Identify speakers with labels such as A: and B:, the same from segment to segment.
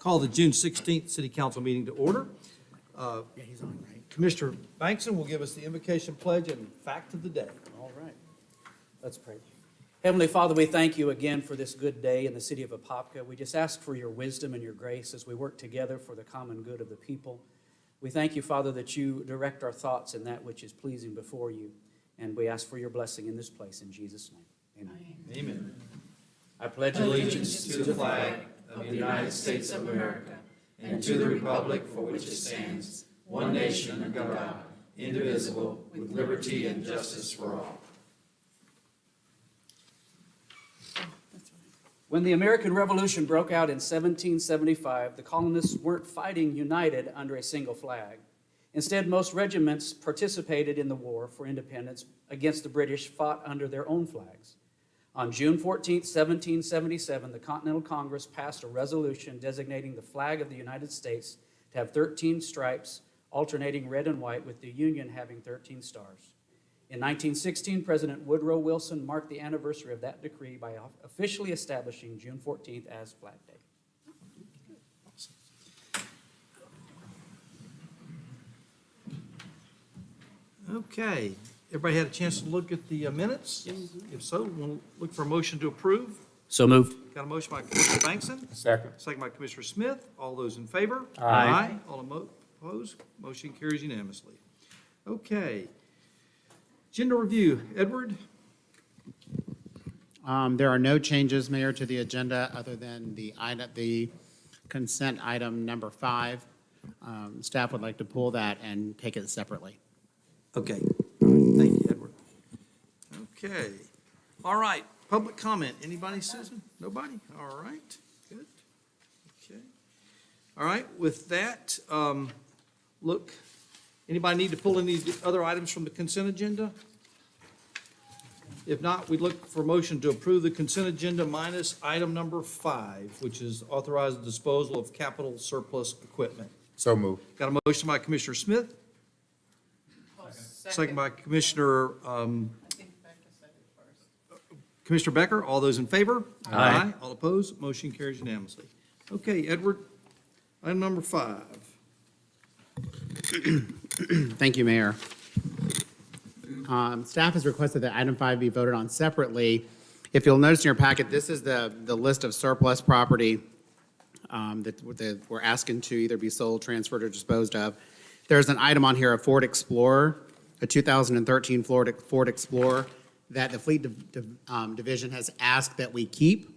A: Call the June 16th City Council meeting to order.
B: Yeah, he's on, right?
A: Commissioner Bankson will give us the invocation pledge and fact of the day.
B: All right. Let's pray. Heavenly Father, we thank you again for this good day in the city of Apopka. We just ask for your wisdom and your grace as we work together for the common good of the people. We thank you, Father, that you direct our thoughts in that which is pleasing before you. And we ask for your blessing in this place in Jesus' name. Amen.
A: Amen.
B: I pledge
C: allegiance to the flag of the United States of America and to the republic for which it stands, one nation under God, indivisible, with liberty and justice for all.
B: When the American Revolution broke out in 1775, the colonists weren't fighting united under a single flag. Instead, most regiments participated in the war for independence against the British, fought under their own flags. On June 14, 1777, the Continental Congress passed a resolution designating the flag of the United States to have 13 stripes, alternating red and white, with the Union having 13 stars. In 1916, President Woodrow Wilson marked the anniversary of that decree by officially establishing June 14th as Flag Day.
A: Okay, everybody had a chance to look at the minutes? Yes. If so, we'll look for a motion to approve.
B: So moved.
A: Got a motion by Commissioner Bankson,
C: Second.
A: second by Commissioner Smith. All those in favor?
B: Aye.
A: All opposed? Motion carries unanimously. Okay. Agenda review. Edward?
D: There are no changes, Mayor, to the agenda other than the consent item number 5. Staff would like to pull that and take it separately.
A: Okay. Thank you, Edward. Okay. All right. Public comment. Anybody, Susan? Nobody? All right. Good. Okay. All right. With that, look, anybody need to pull any other items from the consent agenda? If not, we'd look for a motion to approve the consent agenda minus item number 5, which is authorize the disposal of capital surplus equipment.
C: So moved.
A: Got a motion by Commissioner Smith, second by Commissioner, Commissioner Becker. All those in favor?
B: Aye.
A: All opposed? Motion carries unanimously. Okay, Edward, item number 5.
D: Thank you, Mayor. Staff has requested that item 5 be voted on separately. If you'll notice in your packet, this is the list of surplus property that we're asking to either be sold, transferred, or disposed of. There's an item on here, a Ford Explorer, a 2013 Ford Explorer, that the Fleet Division has asked that we keep.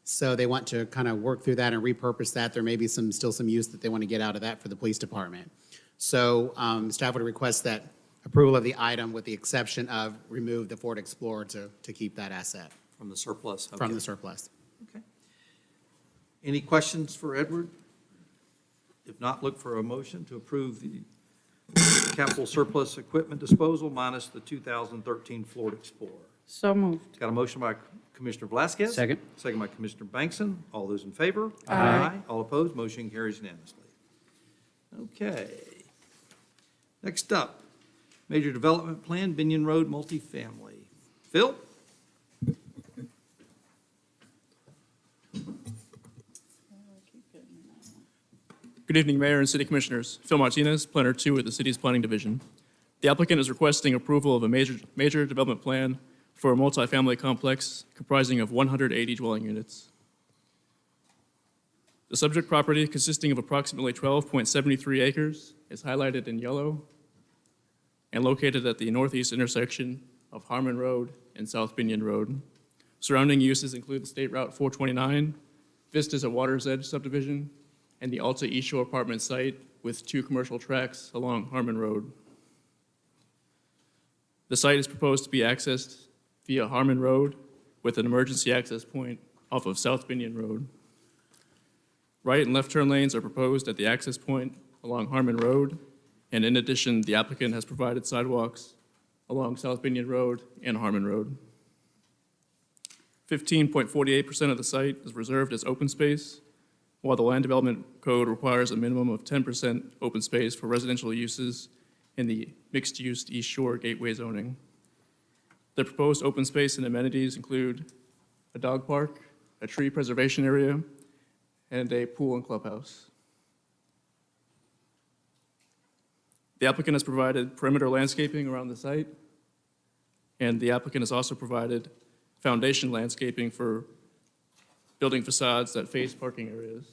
D: So they want to kind of work through that and repurpose that. There may be still some use that they want to get out of that for the police department. So staff would request that approval of the item with the exception of remove the Ford Explorer to keep that asset
A: From the surplus.
D: from the surplus.
A: Okay. Any questions for Edward? If not, look for a motion to approve the capital surplus equipment disposal minus the 2013 Ford Explorer.
E: So moved.
A: Got a motion by Commissioner Velasquez.
B: Second.
A: Second by Commissioner Bankson. All those in favor?
E: Aye.
A: All opposed? Motion carries unanimously. Okay. Next up, Major Development Plan, Binion Road Multifamily. Phil?
F: Good evening, Mayor and City Commissioners. Phil Martinez, Planner 2 with the City's Planning Division. The applicant is requesting approval of a major development plan for a multifamily complex comprising of 180 dwelling units. The subject property, consisting of approximately 12.73 acres, is highlighted in yellow and located at the northeast intersection of Harmon Road and South Binion Road. Surrounding uses include the State Route 429, Vistas at Water's Edge subdivision, and the Alta East Shore apartment site with 2 commercial tracks along Harmon Road. The site is proposed to be accessed via Harmon Road with an emergency access point off of South Binion Road. Right and left turn lanes are proposed at the access point along Harmon Road, and in addition, the applicant has provided sidewalks along South Binion Road and Harmon Road. 15.48% of the site is reserved as open space, while the Land Development Code requires a minimum of 10% open space for residential uses in the mixed-use East Shore Gateway zoning. The proposed open space and amenities include a dog park, a tree preservation area, and a pool and clubhouse. The applicant has provided perimeter landscaping around the site, and the applicant has also provided foundation landscaping for building facades that face parking areas.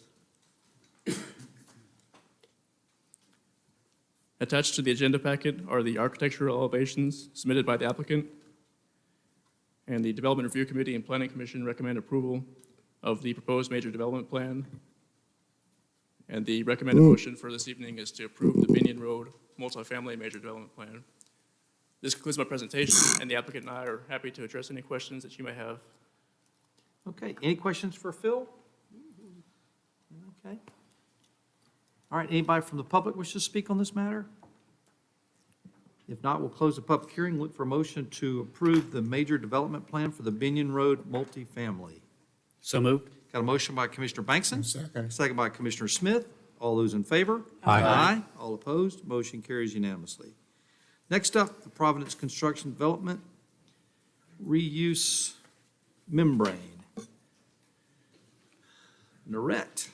F: Attached to the agenda packet are the architectural elevations submitted by the applicant, and the Development Review Committee and Planning Commission recommend approval of the proposed major development plan. And the recommended motion for this evening is to approve the Binion Road multifamily major development plan. This concludes my presentation, and the applicant and I are happy to address any questions that you may have.
A: Okay, any questions for Phil? Okay. All right, anybody from the public wish to speak on this matter? If not, we'll close the public hearing, look for a motion to approve the major development plan for the Binion Road multifamily.
B: So moved.
A: Got a motion by Commissioner Bankson.
C: Second.
A: Second by Commissioner Smith. All those in favor?
C: Aye.
A: All opposed? Motion carries unanimously. Next up, the Providence Construction Development Reuse Membrane. Narette.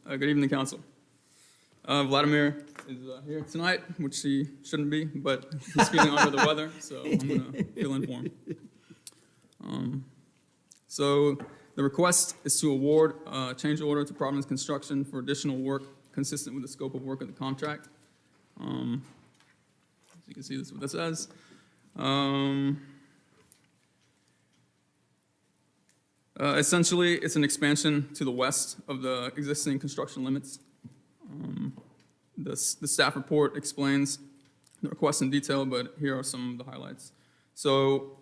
E: Good evening, Council. Vladimir is here tonight, which he shouldn't be, but he's feeling under the weather, so I'm going to fill in for him. So the request is to award a change order to Providence Construction for additional work consistent with the scope of work of the contract. As you can see, this is what this says. Essentially, it's an expansion to the west of the existing construction limits. The staff report explains the request in detail, but here are some of the highlights. So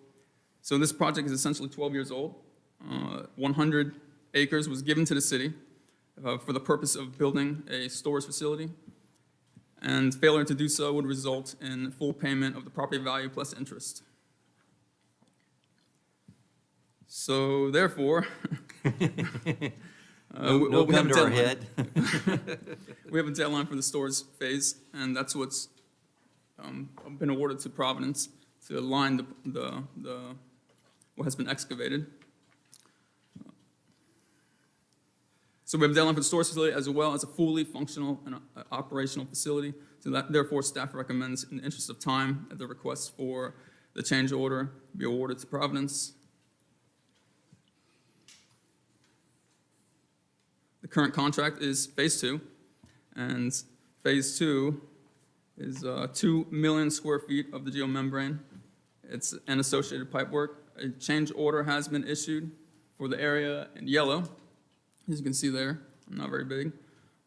E: this project is essentially 12 years old. 100 acres was given to the city for the purpose of building a storage facility, and failure to do so would result in full payment of the property value plus interest. So therefore,
A: No gun to our head.
E: we have a deadline for the storage phase, and that's what's been awarded to Providence to align what has been excavated. So we have a deadline for the storage facility as well as a fully functional and operational facility. So that, therefore, staff recommends, in the interest of time, that the request for the change order be awarded to Providence. The current contract is Phase 2, and Phase 2 is 2 million square feet of the geomembrane. It's an associated pipework. A change order has been issued for the area in yellow, as you can see there, not very big.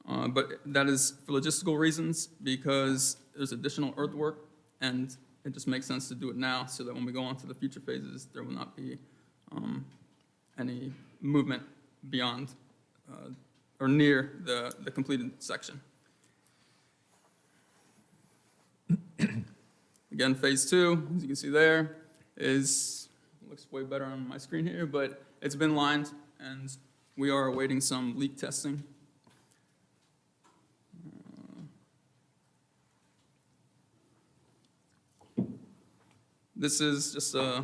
E: But that is for logistical reasons, because there's additional earthwork, and it just makes sense to do it now so that when we go on to the future phases, there will not be any movement beyond or near the completed section. Again, Phase 2, as you can see there, looks way better on my screen here, but it's been lined, and we are awaiting some leak testing. This is just a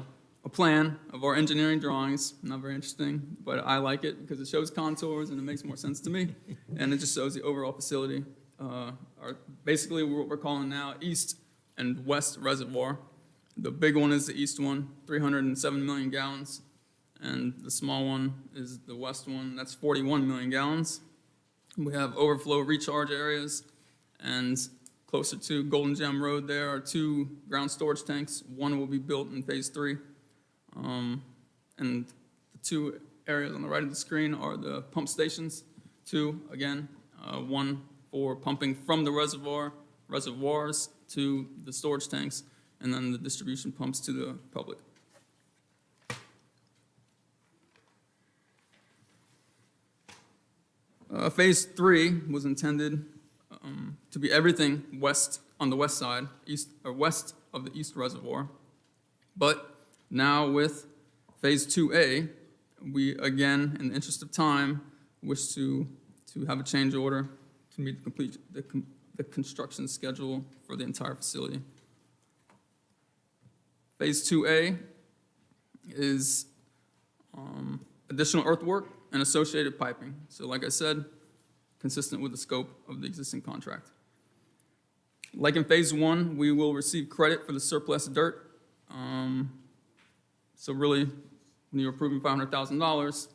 E: plan of our engineering drawings. Not very interesting, but I like it because it shows contours and it makes more sense to me. And it just shows the overall facility. Basically, what we're calling now East and West Reservoir. The big one is the east one, 307 million gallons. And the small one is the west one, that's 41 million gallons. We have overflow recharge areas, and closer to Golden Gem Road there are 2 ground storage tanks. One will be built in Phase 3. And the 2 areas on the right of the screen are the pump stations. 2, again, one for pumping from the reservoirs to the storage tanks, and then the distribution pumps to the public. Phase 3 was intended to be everything west on the west side, west of the East Reservoir. But now with Phase 2A, we again, in the interest of time, wish to have a change order to meet the construction schedule for the entire facility. Phase 2A is additional earthwork and associated piping. So like I said, consistent with the scope of the existing contract. Like in Phase 1, we will receive credit for the surplus dirt. So really, when you're approving $500,000,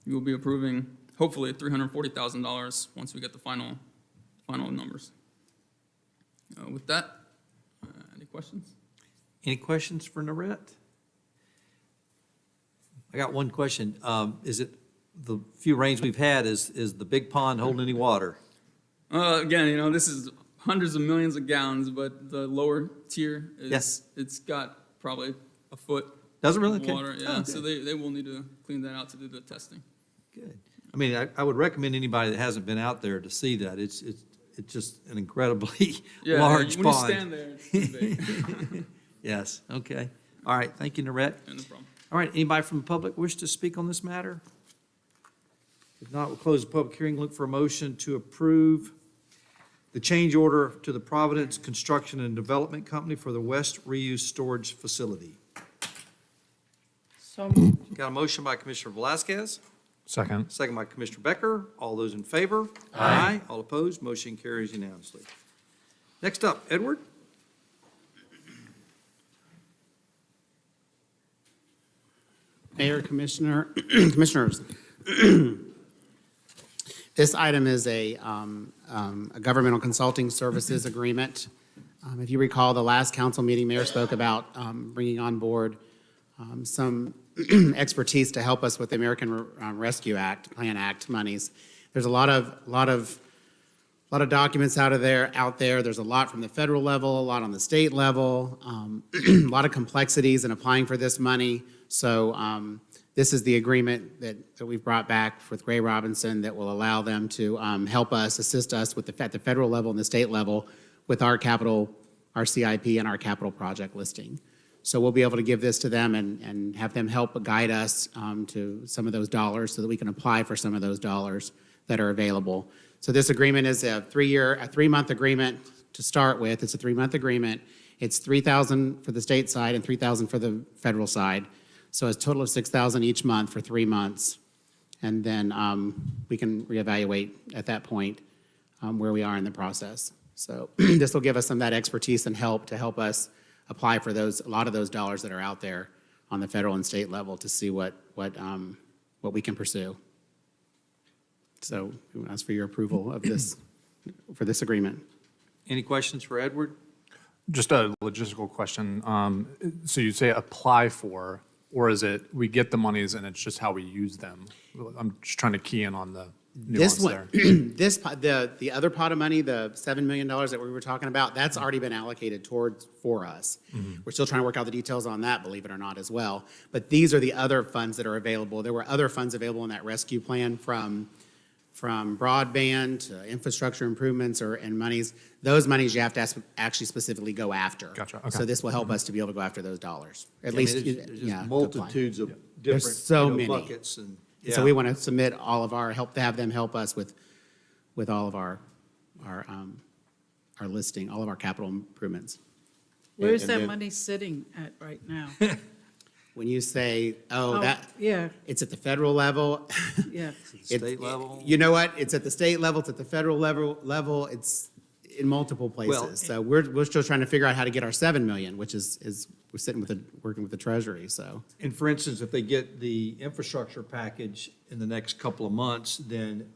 E: you will be approving, hopefully, $340,000 once we get the final numbers. With that, any questions?
A: Any questions for Narette?
G: I got one question. Is it, the few rains we've had, is the big pond holding any water?
E: Again, this is hundreds of millions of gallons, but the lower tier is,
G: Yes.
E: it's got probably a foot
G: Doesn't really?
E: of
G: Okay.
E: water. Yeah,
G: Oh,
E: so
G: good.
E: they will need to clean that out to do the testing.
G: Good. I mean, I would recommend anybody that hasn't been out there to see that. It's just an incredibly
E: Yeah,
G: large
E: when you
G: pond.
E: stand there, it's pretty big.
G: Yes, okay. All right, thank you, Narette.
E: No problem.
G: All right, anybody from the public wish to speak on this matter? If not, we'll close the public hearing, look for a motion to approve the change order to the Providence Construction and Development Company for the West Reuse Storage Facility.
H: So moved.
G: Got a motion by Commissioner Velasquez,
I: Second.
G: second by Commissioner Becker. All those in favor? Aye. All opposed? Motion carries unanimously. Next up, Edward.
D: Mayor, Commissioners, this item is a governmental consulting services agreement. If you recall, the last council meeting, Mayor spoke about bringing on board some expertise to help us with the American Rescue Act, Plan Act monies. There's a lot of documents out there. There's a lot from the federal level, a lot on the state level, a lot of complexities in applying for this money. So this is the agreement that we've brought back with Gray Robinson that will allow them to help us, assist us with at the federal level and the state level with our capital, our CIP and our capital project listing. So we'll be able to give this to them and have them help guide us to some of those dollars so that we can apply for some of those dollars that are available. So this agreement is a 3-month agreement to start with. It's a 3-month agreement. It's $3,000 for the state side and $3,000 for the federal side. So it's a total of $6,000 each month for 3 months. And then we can reevaluate at that point where we are in the process. So this will give us some of that expertise and help to help us apply for a lot of those dollars that are out there on the federal and state level to see what we can pursue. So we want to ask for your approval of this, for this agreement.
G: Any questions for Edward?
I: Just a logistical question. So you say apply for, or is it we get the monies and it's just how we use them? I'm just trying to key in on the nuance
D: This one,
I: there.
D: the other pot of money, the $7 million that we were talking about, that's already been allocated for us. We're still trying to work out the details on that, believe it or not, as well. But these are the other funds that are available. There were other funds available in that rescue plan from broadband to infrastructure improvements and monies. Those monies you have to actually specifically go after.
I: Gotcha, okay.
D: So this will help us to be able to go after those dollars. At
G: I mean,
D: least,
G: there's just
D: yeah. to apply.
G: multitudes of
D: There's
G: different,
D: so many.
G: buckets and.
D: So we want to submit all of our, to have them help us with all of our listing, all of our capital improvements.
H: Where's
D: And
H: that
D: then-
H: money sitting at right now?
D: When you say, that,
H: Yeah,
D: it's at the federal level.
H: yeah.
G: State level?
D: You know what? It's at the state level, it's at the federal level, it's in multiple places. So we're still trying to figure out how to get our 7 million, which is, we're working with the Treasury, so.
G: And for instance, if they get the infrastructure package in the next couple of months, then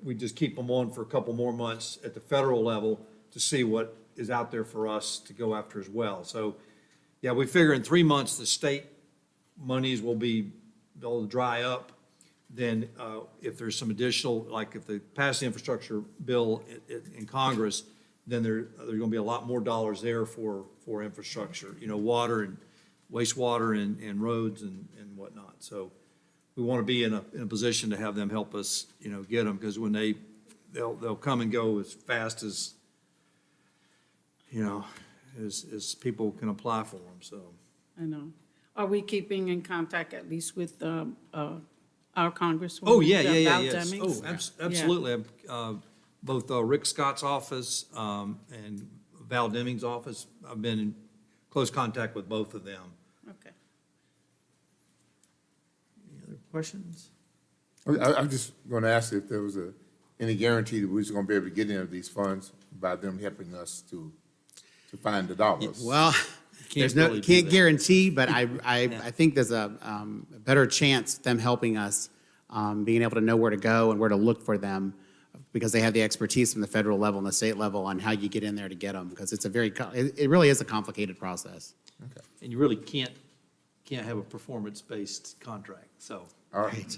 G: we just keep them on for a couple more months at the federal level to see what is out there for us to go after as well. So, yeah, we figure in 3 months, the state monies they'll dry up. Then if there's some additional, like if they pass the infrastructure bill in Congress, then there's going to be a lot more dollars there for infrastructure, water and wastewater and roads and whatnot. So we want to be in a position to have them help us, get them, because when they'll come and go as fast as, as people can apply for them, so.
H: I know. Are we keeping in contact at least with our Congresswoman?
G: Oh, yeah,
H: Val
G: yes.
H: Demings?
G: Oh, absolutely. Both Rick Scott's office and Val Deming's office, I've been in close contact with both of them.
H: Okay.
A: Any other questions?
J: I'm just going to ask if there was any guarantee that we was going to be able to get any of these funds by them helping us to find the dollars.
D: Well, there's no,
A: really do
D: can't
A: that.
D: guarantee, but I think there's a better chance them helping us, being able to know where to go and where to look for them, because they have the expertise from the federal level and the state level on how you get in there to get them, because it's a very, it really is a complicated process.
A: And you really can't have a performance-based contract, so,
J: All right.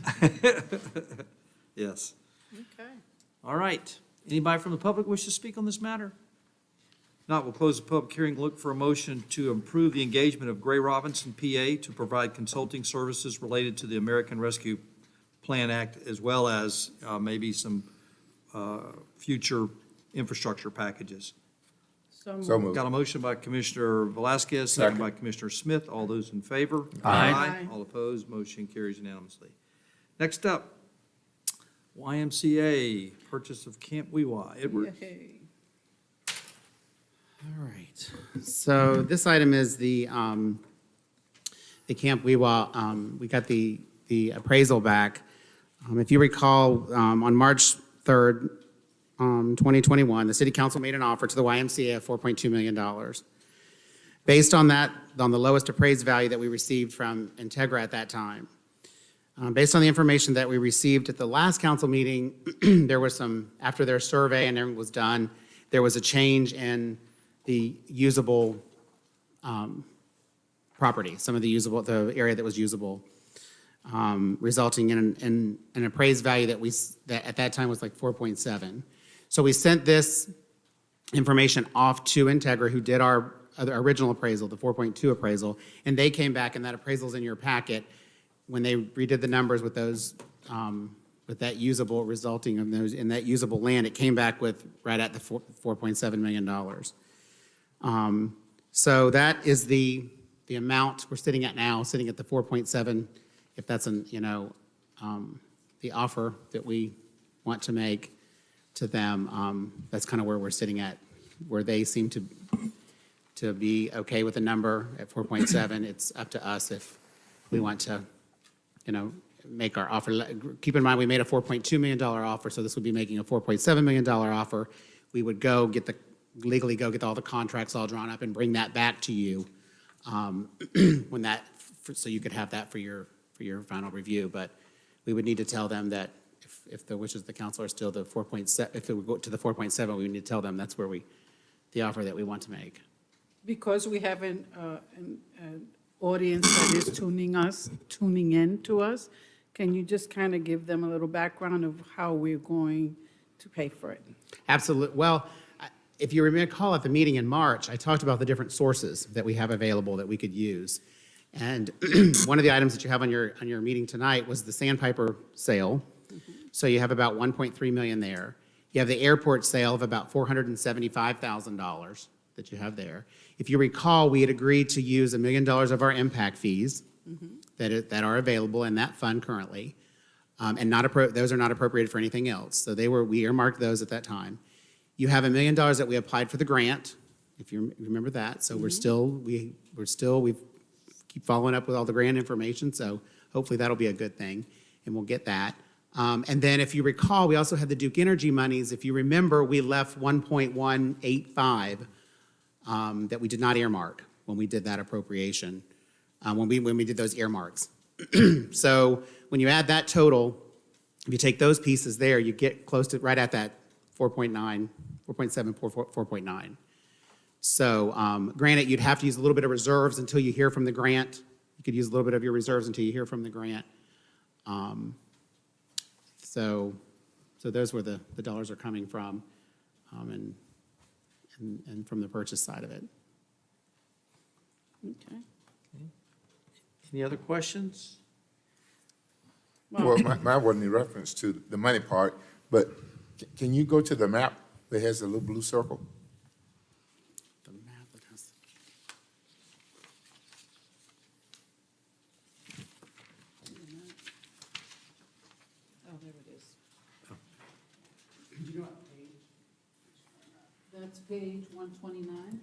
A: yes.
H: Okay.
A: All right. Anybody from the public wish to speak on this matter? Not, we'll close the public hearing, look for a motion to approve the engagement of Gray Robinson, PA, to provide consulting services related to the American Rescue Plan Act, as well as maybe some future infrastructure packages.
J: So moved.
A: Got a motion by Commissioner Velasquez, second by Commissioner Smith. All those in favor?
H: Aye.
A: All opposed, motion carries unanimously. Next up, YMCA, purchase of Camp Weewa. Edward?
H: Yay.
D: All right. So this item is the Camp Weewa, we got the appraisal back. If you recall, on March 3rd, 2021, the city council made an offer to the YMCA of $4.2 million. Based on that, on the lowest appraised value that we received from Integra at that time. Based on the information that we received at the last council meeting, there was some, after their survey and everything was done, there was a change in the usable property, some of the area that was usable, resulting in an appraised value that at that time was like 4.7. So we sent this information off to Integra, who did our original appraisal, the 4.2 appraisal, and they came back, and that appraisal's in your packet. When they redid the numbers with those, with that usable, resulting in that usable land, it came back with right at the $4.7 million. So that is the amount we're sitting at now, sitting at the 4.7, if that's the offer that we want to make to them. That's kind of where we're sitting at, where they seem to be okay with the number at 4.7. It's up to us if we want to, make our offer. Keep in mind, we made a $4.2 million offer, so this would be making a $4.7 million offer. We would legally go get all the contracts all drawn up and bring that back to you so you could have that for your final review. But we would need to tell them that if the wishes of the council are still the 4.7, if it would go to the 4.7, we would need to tell them that's where the offer that we want to make.
H: Because we have an audience that is tuning in to us, can you just kind of give them a little background of how we're going to pay for it?
D: Absolutely. Well, if you recall at the meeting in March, I talked about the different sources that we have available that we could use. And one of the items that you have on your meeting tonight was the Sandpiper sale. So you have about $1.3 million there. You have the airport sale of about $475,000 that you have there. If you recall, we had agreed to use $1 million of our impact fees that are available in that fund currently, and those are not appropriated for anything else. So we earmarked those at that time. You have $1 million that we applied for the grant, if you remember that. So we keep following up with all the grant information. So hopefully that'll be a good thing, and we'll get that. And then if you recall, we also had the Duke Energy monies. If you remember, we left 1.185 that we did not earmark when we did that appropriation, when we did those earmarks. So when you add that total, if you take those pieces there, you get close to right at that 4.9, 4.7, 4.9. So granted, you'd have to use a little bit of reserves until you hear from the grant. You could use a little bit of your reserves until you hear from the grant. So those where the dollars are coming from, and from the purchase side of it.
H: Okay.
A: Any other questions?
J: Well, mine wasn't in reference to the money part, but can you go to the map that has the little blue circle?
D: The map that has.
H: Oh, there it is. That's page 129.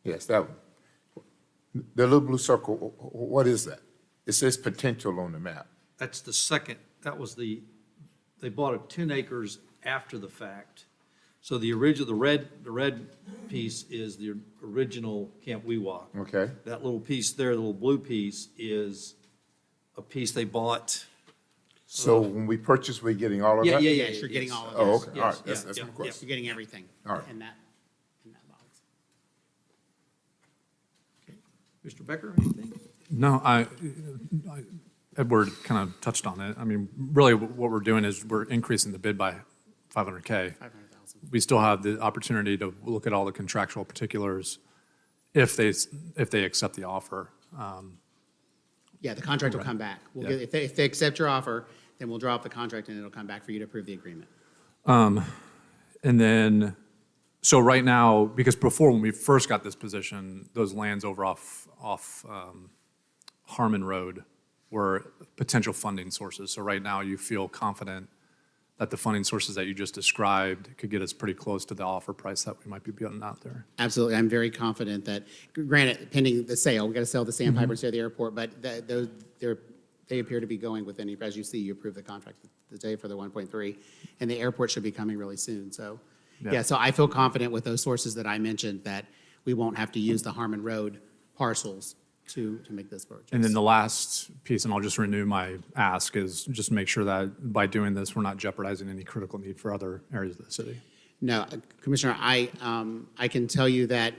J: Yes, that one. The little blue circle, what is that? It says potential on the map.
G: That's the second, they bought it 10 acres after the fact. So the original, the red piece is the original Camp Weewalk.
J: Okay.
G: That little piece there, the little blue piece, is a piece they bought.
J: So when we purchase, we're getting all of that?
D: Yes, you're getting all of
J: Oh,
D: this.
J: okay, all right,
G: Yes,
J: that's
G: yeah,
J: my
G: yeah,
J: question.
D: You're getting everything
J: All right.
D: in that box.
A: Mr. Becker, anything?
I: No, Edward kind of touched on it. I mean, really what we're doing is we're increasing the bid by 500K.
D: 500,000.
I: We still have the opportunity to look at all the contractual particulars if they accept the offer.
D: Yeah, the contract will come back. We'll get, if they accept your offer, then we'll draw up the contract and it'll come back for you to approve the agreement.
I: And then, so right now, because before when we first got this position, those lands over off Harmon Road were potential funding sources. So right now you feel confident that the funding sources that you just described could get us pretty close to the offer price that we might be putting out there.
D: Absolutely. I'm very confident that, granted, pending the sale, we got to sell the sandpipers here at the airport, but they appear to be going within, as you see, you approved the contract today for the 1.3, and the airport should be coming really soon. So, yeah, so I feel confident with those sources that I mentioned that we won't have to use the Harmon Road parcels to make this purchase.
I: And then the last piece, and I'll just renew my ask, is just make sure that by doing this, we're not jeopardizing any critical need for other areas of the city.
D: No, Commissioner, I can tell you that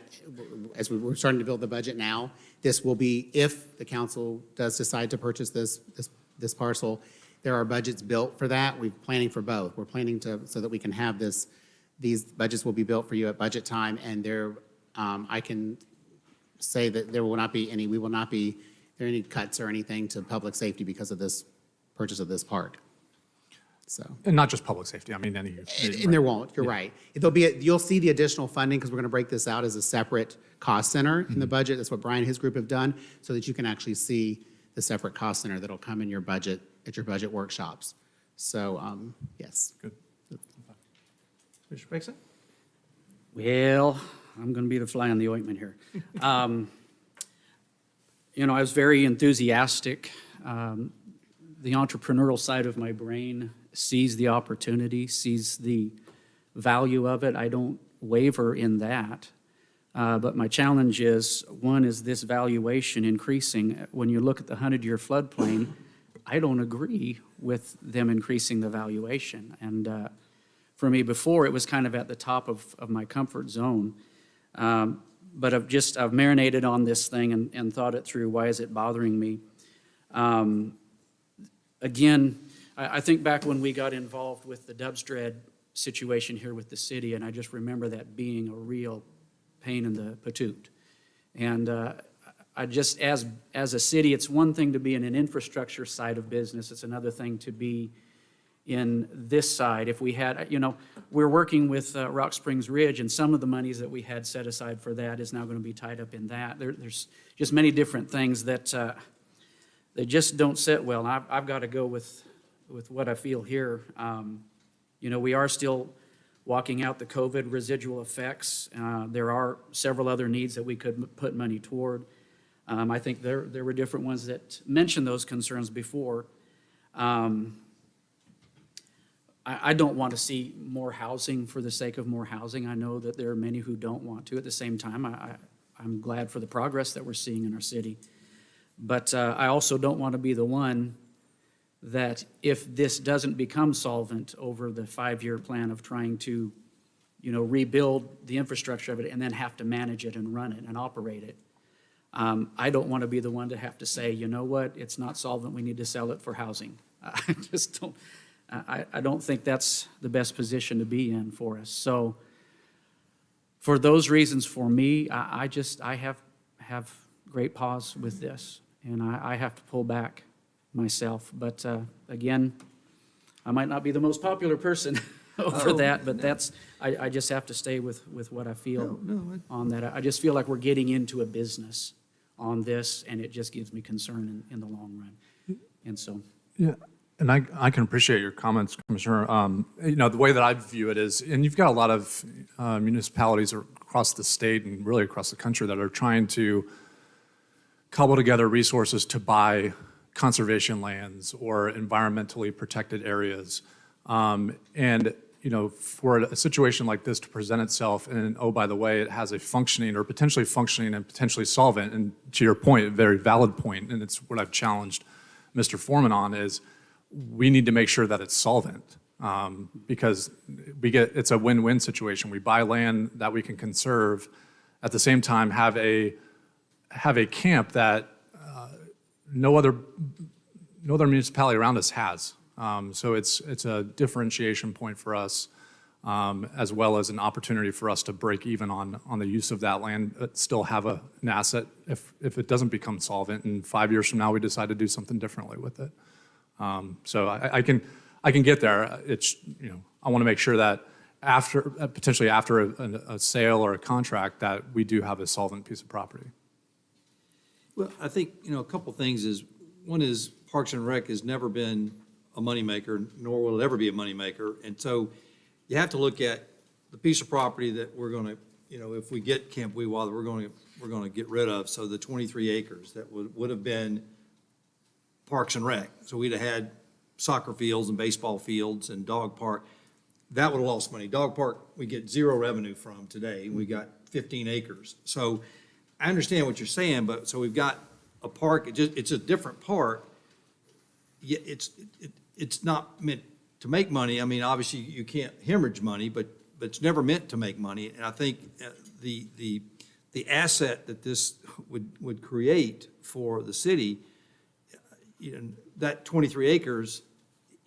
D: as we're starting to build the budget now, this will be, if the council does decide to purchase this parcel, there are budgets built for that. We're planning for both. We're planning so that we can have these budgets will be built for you at budget time, and I can say that we will not be any cuts or anything to public safety because of this purchase of this park. So.
I: And not just public safety, I mean,
D: And there won't, you're right. You'll see the additional funding, because we're going to break this out as a separate cost center in the budget. That's what Brian and his group have done, so that you can actually see the separate cost center that'll come in your budget, at your budget workshops. So, yes.
I: Good.
A: Mr. Bexon?
B: Well, I'm going to be the fly in the ointment here. I was very enthusiastic. The entrepreneurial side of my brain sees the opportunity, sees the value of it. I don't waver in that. But my challenge is, one, is this valuation increasing? When you look at the 100-year floodplain, I don't agree with them increasing the valuation. And for me, before, it was kind of at the top of my comfort zone. But I've marinated on this thing and thought it through. Why is it bothering me? Again, I think back when we got involved with the Dubstred situation here with the city, and I just remember that being a real pain in the patoot. And I just, as a city, it's one thing to be in an infrastructure side of business. It's another thing to be in this side. If we had, we're working with Rock Springs Ridge, and some of the monies that we had set aside for that is now going to be tied up in that. There's just many different things that they just don't sit well. And I've got to go with what I feel here. We are still walking out the COVID residual effects. There are several other needs that we could put money toward. I think there were different ones that mentioned those concerns before. I don't want to see more housing for the sake of more housing. I know that there are many who don't want to. At the same time, I'm glad for the progress that we're seeing in our city. But I also don't want to be the one that, if this doesn't become solvent over the 5-year plan of trying to, rebuild the infrastructure of it and then have to manage it and run it and operate it, I don't want to be the one to have to say, you know what, it's not solvent, we need to sell it for housing. I just don't. I don't think that's the best position to be in for us. So for those reasons, for me, I have great pause with this, and I have to pull back myself. But again, I might not be the most popular person over that, but I just have to stay with what I feel on that. I just feel like we're getting into a business on this, and it just gives me concern in the long run. And so.
I: Yeah. And I can appreciate your comments, Commissioner. The way that I view it is, and you've got a lot of municipalities across the state and really across the country that are trying to cobble together resources to buy conservation lands or environmentally protected areas. For a situation like this to present itself, and oh, by the way, it has a functioning or potentially functioning and potentially solvent, and to your point, a very valid point, and it's what I've challenged Mr. Foreman on, is we need to make sure that it's solvent, because it's a win-win situation. We buy land that we can conserve, at the same time have a camp that no other municipality around us has. So it's a differentiation point for us, as well as an opportunity for us to break even on the use of that land, but still have an asset if it doesn't become solvent, and 5 years from now we decide to do something differently with it. So I can get there. It's, I want to make sure that potentially after a sale or a contract, that we do have a solvent piece of property.
G: Well, I think, a couple things is, one is Parks and Rec has never been a moneymaker, nor will it ever be a moneymaker. And so you have to look at the piece of property that we're going to, if we get Camp Weewa, that we're going to get rid of. So the 23 acres that would have been Parks and Rec. So we'd have had soccer fields and baseball fields and dog park. That would have lost money. Dog park, we get zero revenue from today. We got 15 acres. So I understand what you're saying, but so we've got a park, it's a different park. Yeah, it's not meant to make money. I mean, obviously you can't hemorrhage money, but it's never meant to make money. And I think the asset that this would create for the city, that 23 acres,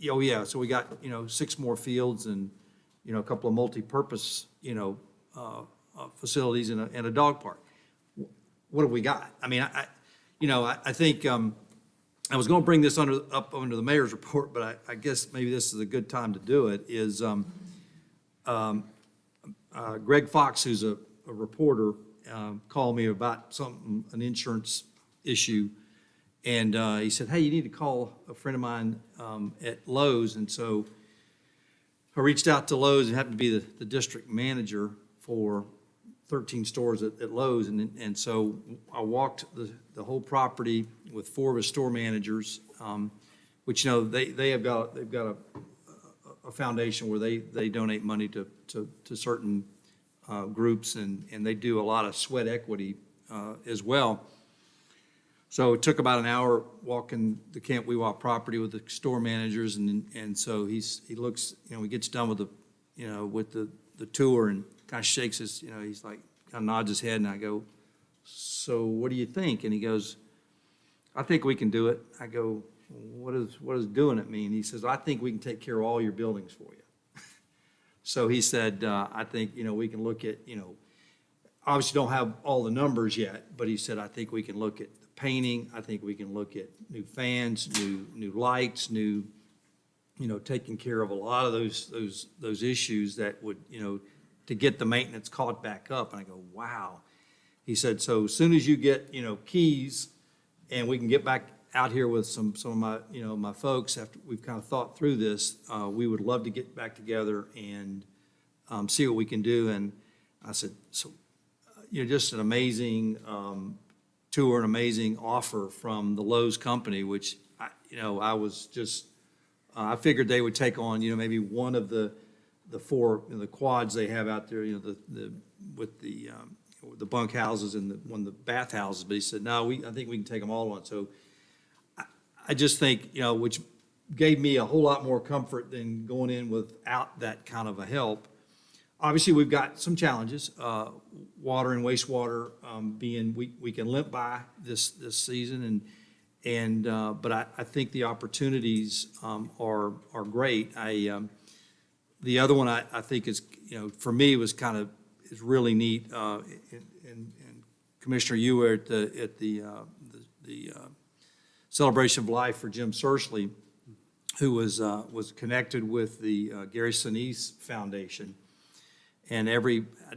G: oh yeah, so we got, 6 more fields and, a couple of multi-purpose, facilities and a dog park. What have we got? I mean, I think, I was going to bring this up under the mayor's report, but I guess maybe this is a good time to do it, is Greg Fox, who's a reporter, called me about an insurance issue, and he said, hey, you need to call a friend of mine at Lowe's. And so I reached out to Lowe's, and happened to be the district manager for 13 stores at Lowe's, and so I walked the whole property with 4 of his store managers, which they've got a foundation where they donate money to certain groups, and they do a lot of sweat equity as well. So it took about an hour walking the Camp Weewa property with the store managers, and so he looks, he gets done with the tour and kind of shakes his, he's like, kind of nods his head, and I go, so what do you think? And he goes, I think we can do it. I go, what does doing it mean? He says, I think we can take care of all your buildings for you. So he said, I think, we can look at, obviously don't have all the numbers yet, but he said, I think we can look at the painting. I think we can look at new fans, new lights, taking care of a lot of those issues that would, to get the maintenance caught back up. And I go, wow. He said, so as soon as you get, keys, and we can get back out here with some of my, my folks, after we've kind of thought through this, we would love to get back together and see what we can do. And I said, so, just an amazing tour, an amazing offer from the Lowe's company, which, I was just, I figured they would take on, maybe one of the 4, the quads they have out there, with the bunk houses and one of the bath houses. But he said, no, I think we can take them all on. So I just think, which gave me a whole lot more comfort than going in without that kind of a help. Obviously, we've got some challenges, water and wastewater being, we can limp by this season, but I think the opportunities are great. The other one I think is, for me, was is really neat. And Commissioner, you were at the Celebration of Life for Jim Searsley, who was connected with the Gary Sinise Foundation. And I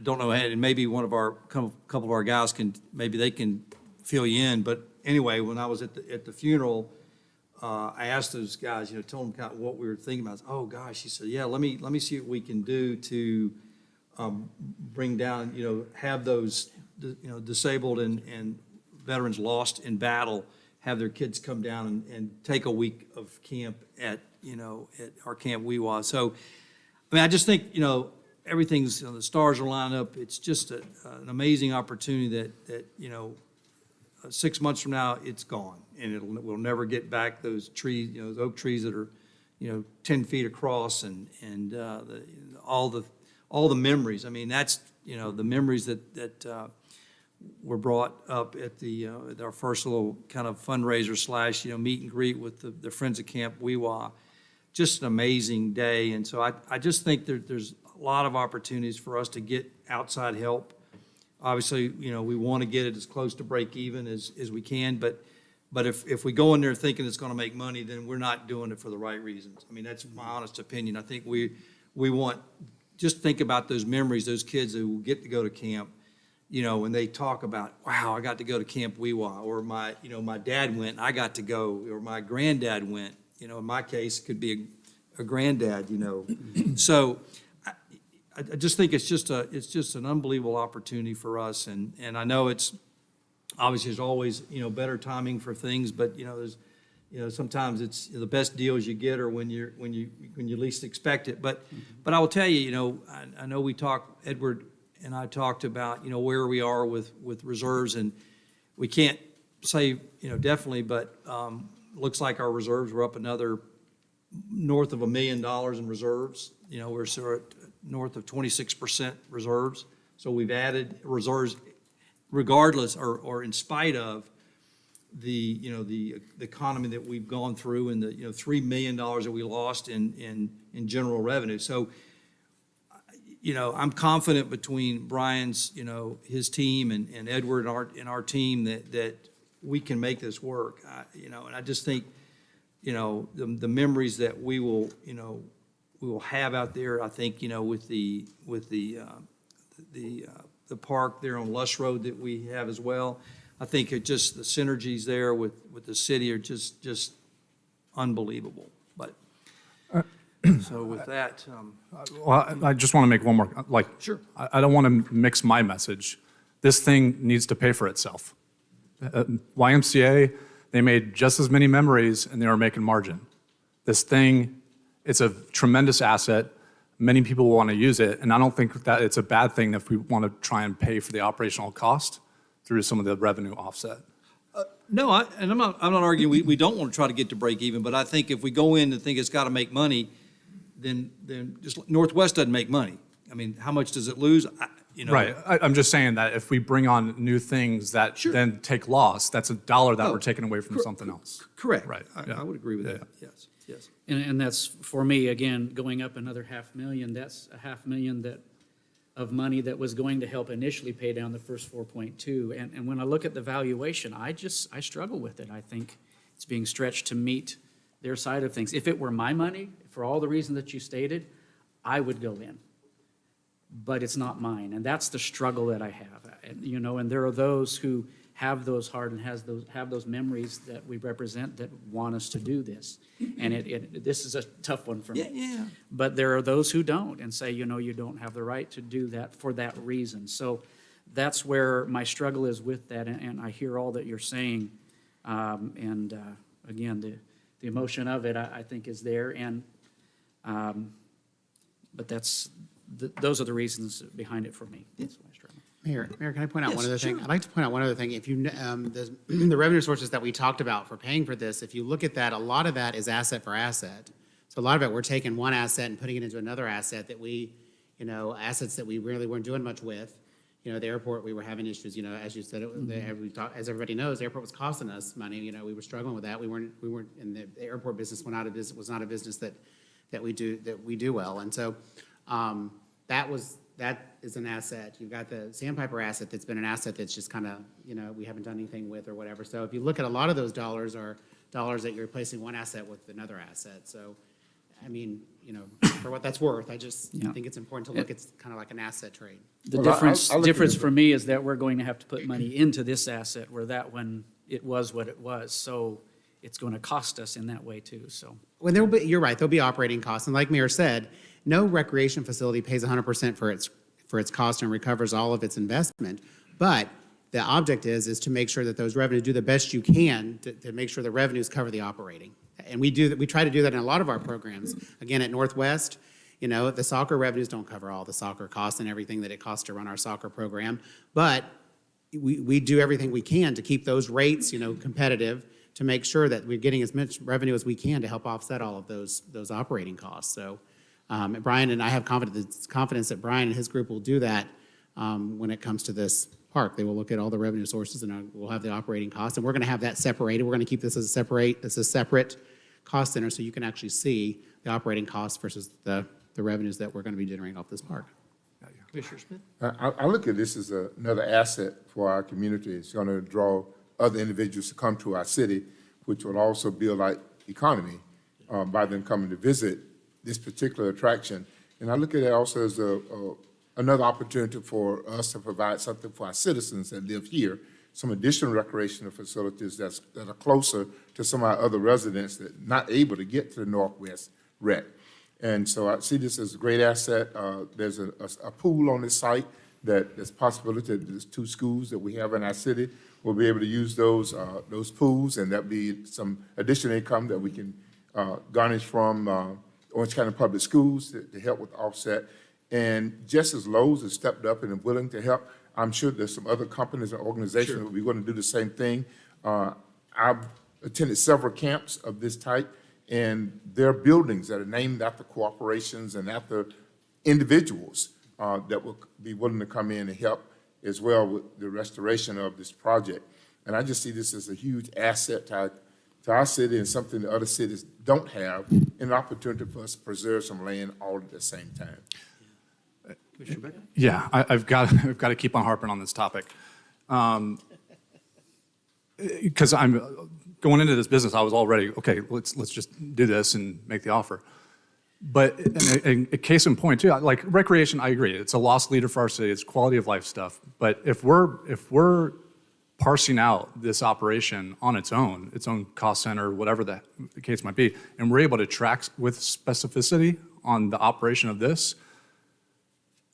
G: don't know, and maybe one of our couple of our guys they can fill you in. But anyway, when I was at the funeral
A: I asked those guys, told them kind of what we were thinking about. Oh, gosh, he said, yeah, let me see what we can do to bring down, have those, disabled and veterans lost in battle, have their kids come down and take a week of camp at our Camp Weewa. So, I mean, I just think, everything's, the stars are lined up. It's just an amazing opportunity that 6 months from now, it's gone. And we'll never get back those trees, those oak trees that are, 10 feet across and all the memories. I mean, that's, the memories that were brought up at at our first little kind of fundraiser / meet and greet with the Friends of Camp Weewa. Just an amazing day. And so I just think there's a lot of opportunities for us to get outside help. Obviously, we want to get it as close to break even as we can, but if we go in there thinking it's going to make money, then we're not doing it for the right reasons. I mean, that's my honest opinion. I think we want, just think about those memories, those kids who get to go to camp, when they talk about, wow, I got to go to Camp Weewa, or my dad went and I got to go, or my granddad went. In my case, it could be a granddad, So I just think it's just an unbelievable opportunity for us. And I know it's, obviously there's always, better timing for things, but, there's, sometimes it's the best deals you get are when you least expect it. But I will tell you, I know Edward and I talked about, where we are with reserves, and we can't say, definitely, but looks like our reserves were up another north of $1 million in reserves. We're sort of north of 26% reserves. So we've added reserves regardless or in spite of the economy that we've gone through and the $3 million that we lost in general revenue. So I'm confident between Brian's his team and Edward and our team that we can make this work. And I just think the memories that we will have out there. I think with the park there on Lush Road that we have as well. I think it just the synergies there with the city are just unbelievable. But so with that,
I: Well, I just want to make one more,
A: Sure.
I: I don't want to mix my message. This thing needs to pay for itself. YMCA, they made just as many memories and they were making margin. This thing, it's a tremendous asset. Many people want to use it, and I don't think that it's a bad thing if we want to try and pay for the operational cost through some of the revenue offset.
A: no, I'm not arguing we don't want to try to get to break even, but I think if we go in and think it's got to make money, then just Northwest doesn't make money. I mean, how much does it lose?
I: Right. I'm just saying that if we bring on new things that
A: Sure.
I: then take loss, that's $1 that
A: Oh,
I: we're taking away from something else.
A: Correct.
I: Right,
A: I
I: yeah.
A: would agree with
I: Yeah.
A: that. Yes.
B: And that's, for me, again, going up another $500,000, that's $500,000 of money that was going to help initially pay down the first 4.2. And when I look at the valuation, I struggle with it. I think it's being stretched to meet their side of things. If it were my money, for all the reasons that you stated, I would go in. But it's not mine, and that's the struggle that I have. And there are those who have those heart and have those memories that we represent that want us to do this. And this is a tough one for me.
A: Yeah.
B: But there are those who don't and say, you don't have the right to do that for that reason. So that's where my struggle is with that, and I hear all that you're saying. Again, the emotion of it, I think, is there. But those are the reasons behind it for me. That's why I struggle.
D: Mayor, can I point out
A: Yes,
D: one other thing?
A: sure.
D: I'd like to point out one other thing. If you, the revenue sources that we talked about for paying for this, if you look at that, a lot of that is asset for asset. So a lot of it, we're taking one asset and putting it into another asset that we, assets that we really weren't doing much with. The airport, we were having issues, as you said, as everybody knows, the airport was costing us money. We were struggling with that. We weren't, and the airport business was not a business that we do well. And so, that is an asset. You've got the Sandpiper asset that's been an asset that's just kind of, we haven't done anything with or whatever. So if you look at a lot of those dollars are dollars that you're replacing one asset with another asset. So, I mean, for what that's worth, I just think it's important to look at kind of like an asset trade.
B: The
J: Well,
B: difference for me is that we're going to have to put money into this asset where that one, it was what it was. So it's going to cost us in that way too, so.
D: Well, you're right, there'll be operating costs, and like Mayor said, no recreation facility pays 100% for its cost and recovers all of its investment. But the object is to make sure that those revenues do the best you can to make sure the revenues cover the operating. And we try to do that in a lot of our programs. Again, at Northwest, the soccer revenues don't cover all the soccer costs and everything that it costs to run our soccer program. But we do everything we can to keep those rates, competitive, to make sure that we're getting as much revenue as we can to help offset all of those operating costs. So Brian and I have confidence that Brian and his group will do that when it comes to this park. They will look at all the revenue sources and we'll have the operating costs. And we're going to have that separated. We're going to keep this as a separate cost center so you can actually see the operating costs versus the revenues that we're going to be generating off this park.
A: Commissioner Smith?
J: I look at this as another asset for our community. It's going to draw other individuals to come to our city, which will also build our economy by them coming to visit this particular attraction. And I look at it also as another opportunity for us to provide something for our citizens that live here, some additional recreational facilities that are closer to some of our other residents that are not able to get to the Northwest Rec. And so I see this as a great asset. There's a pool on this site that there's possibility that there's 2 schools that we have in our city will be able to use those pools, and that'll be some additional income that we can garnish from Orange County Public Schools to help with offset. And just as Lowe's has stepped up and are willing to help, I'm sure there's some other companies and organizations that will be going to do the same thing. I've attended several camps of this type, and there are buildings that are named after corporations and after individuals that will be willing to come in and help as well with the restoration of this project. And I just see this as a huge asset to our city and something that other cities don't have, and an opportunity for us to preserve some land all at the same time.
I: Yeah, I've got to keep on harping on this topic. Because I'm going into this business, I was already, okay, let's just do this and make the offer. But in a case in point too, like recreation, I agree. It's a lost leader for our city. It's quality of life stuff. But if we're parsing out this operation on its own cost center, whatever the case might be, and we're able to track with specificity on the operation of this,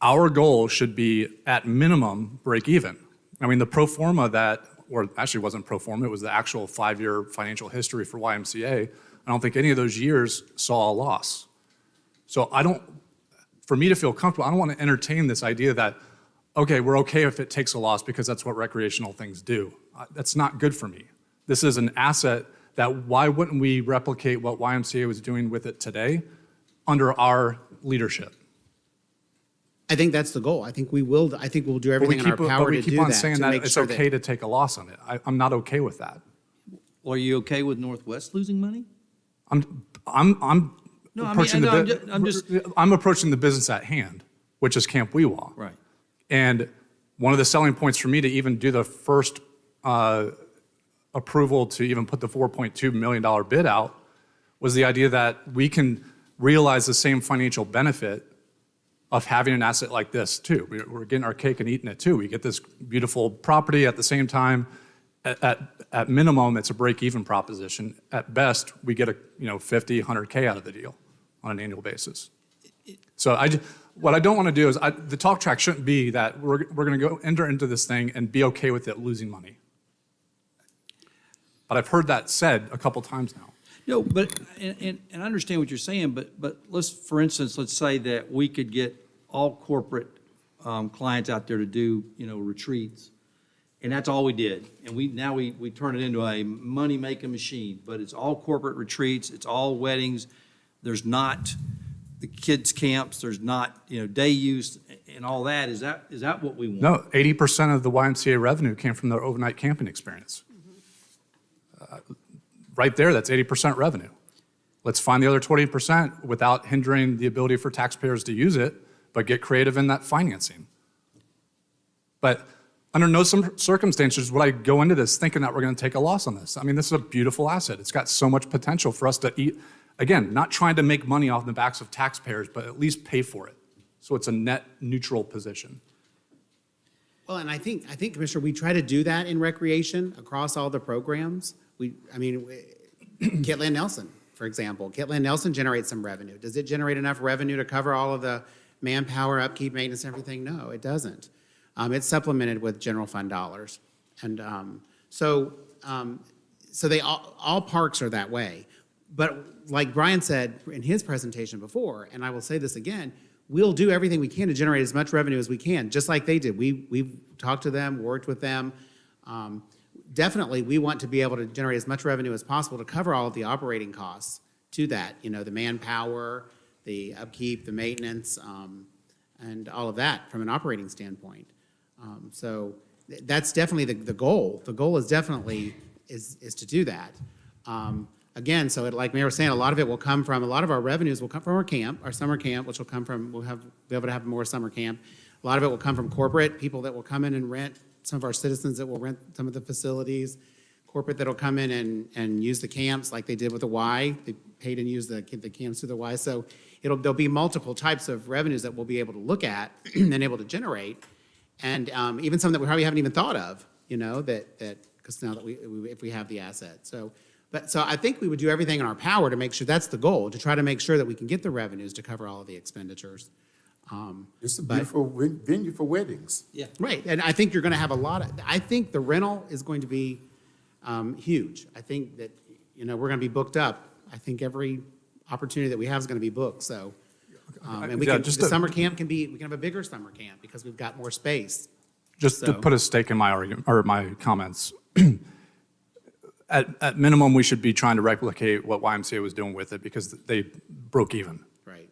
I: our goal should be at minimum break even. I mean, the pro forma or actually wasn't pro forma, it was the actual 5-year financial history for YMCA. I don't think any of those years saw a loss. So for me to feel comfortable, I don't want to entertain this idea that, okay, we're okay if it takes a loss because that's what recreational things do. That's not good for me. This is an asset that why wouldn't we replicate what YMCA was doing with it today under our leadership?
D: I think that's the goal. I think we'll do everything in our power to do that.
I: But we keep on saying
D: to
I: that
D: make
I: it's
D: sure
I: okay to take a loss on it. I'm not okay with that.
A: Well, are you okay with Northwest losing money? No,
I: I'm approaching the business at hand, which is Camp Weewa.
A: Right.
I: And one of the selling points for me to even do the first approval to even put the $4.2 million bid out was the idea that we can realize the same financial benefit of having an asset like this too. We're getting our cake and eating it too. We get this beautiful property at the same time. At minimum, it's a break-even proposition. At best, we get 50, 100K out of the deal on an annual basis. So what I don't want to do is, the talk track shouldn't be that we're going to go enter into this thing and be okay with it losing money. But I've heard that said a couple times now.
A: No, but, and I understand what you're saying, but for instance, let's say that we could get all corporate clients out there to do, retreats. And that's all we did. And we turn it into a money-making machine, but it's all corporate retreats, it's all weddings. There's not the kids' camps, there's not, day use and all that. Is that what we want?
I: No, 80% of the YMCA revenue came from their overnight camping experience. Right there, that's 80% revenue. Let's find the other 20% without hindering the ability for taxpayers to use it, but get creative in that financing. But under no circumstances would I go into this thinking that we're going to take a loss on this. I mean, this is a beautiful asset. It's got so much potential for us to eat. Again, not trying to make money off the backs of taxpayers, but at least pay for it. So it's a net neutral position.
D: Well, and I think, Commissioner, we try to do that in recreation across all the programs. Kitland Nelson, for example. Kitland Nelson generates some revenue. Does it generate enough revenue to cover all of the manpower, upkeep, maintenance, and everything? No, it doesn't. It's supplemented with general fund dollars. And so they all parks are that way. But like Brian said in his presentation before, and I will say this again, we'll do everything we can to generate as much revenue as we can, just like they did. We've talked to them, worked with them. Definitely, we want to be able to generate as much revenue as possible to cover all of the operating costs to that, the manpower, the upkeep, the maintenance, and all of that from an operating standpoint. So that's definitely the goal. The goal is definitely is to do that. Again, so like Mayor was saying, a lot of our revenues will come from our summer camp, which will come from, be able to have more summer camp. A lot of it will come from corporate, people that will come in and rent, some of our citizens that will rent some of the facilities, corporate that'll come in and use the camps like they did with the Y. They paid and used the camps through the Y. So there'll be multiple types of revenues that we'll be able to look at and able to generate. And even some that we probably haven't even thought of, because now that if we have the asset. So I think we would do everything in our power to make sure that's the goal, to try to make sure that we can get the revenues to cover all of the expenditures.
J: It's a beautiful venue for weddings.
A: Yeah.
D: Right, and I think you're gonna have I think the rental is going to be huge. I think that, we're gonna be booked up. I think every opportunity that we have is gonna be booked, so. And we can, summer camp we can have a bigger summer camp because we've got more space.
I: Just to put a stake in my argument, or my comments, at minimum, we should be trying to replicate what YMCA was doing with it because they broke even.
D: Right.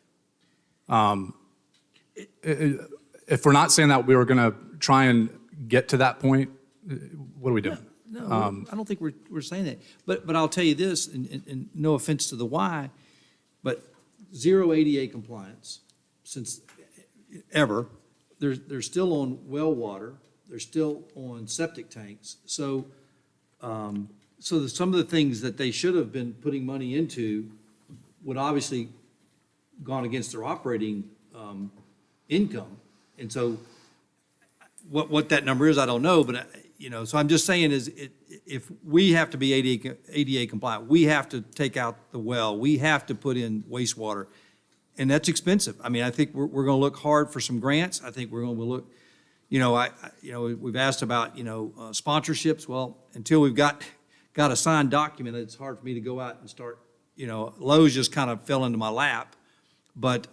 I: If we're not saying that we were going to try and get to that point, what are we doing?
G: No, I don't think we're saying that. But I'll tell you this, and no offense to the Y, but zero ADA compliance since ever. They're still on well water. They're still on septic tanks. So, some of the things that they should have been putting money into would obviously gone against their operating income. And so what that number is, I don't know, but, so I'm just saying if we have to be ADA compliant, we have to take out the well, we have to put in wastewater, and that's expensive. I mean, I think we're going to look hard for some grants. I think we're going to look, we've asked about, sponsorships. Well, until we've got a signed document, it's hard for me to go out and start, Lowe's just kind of fell into my lap. But,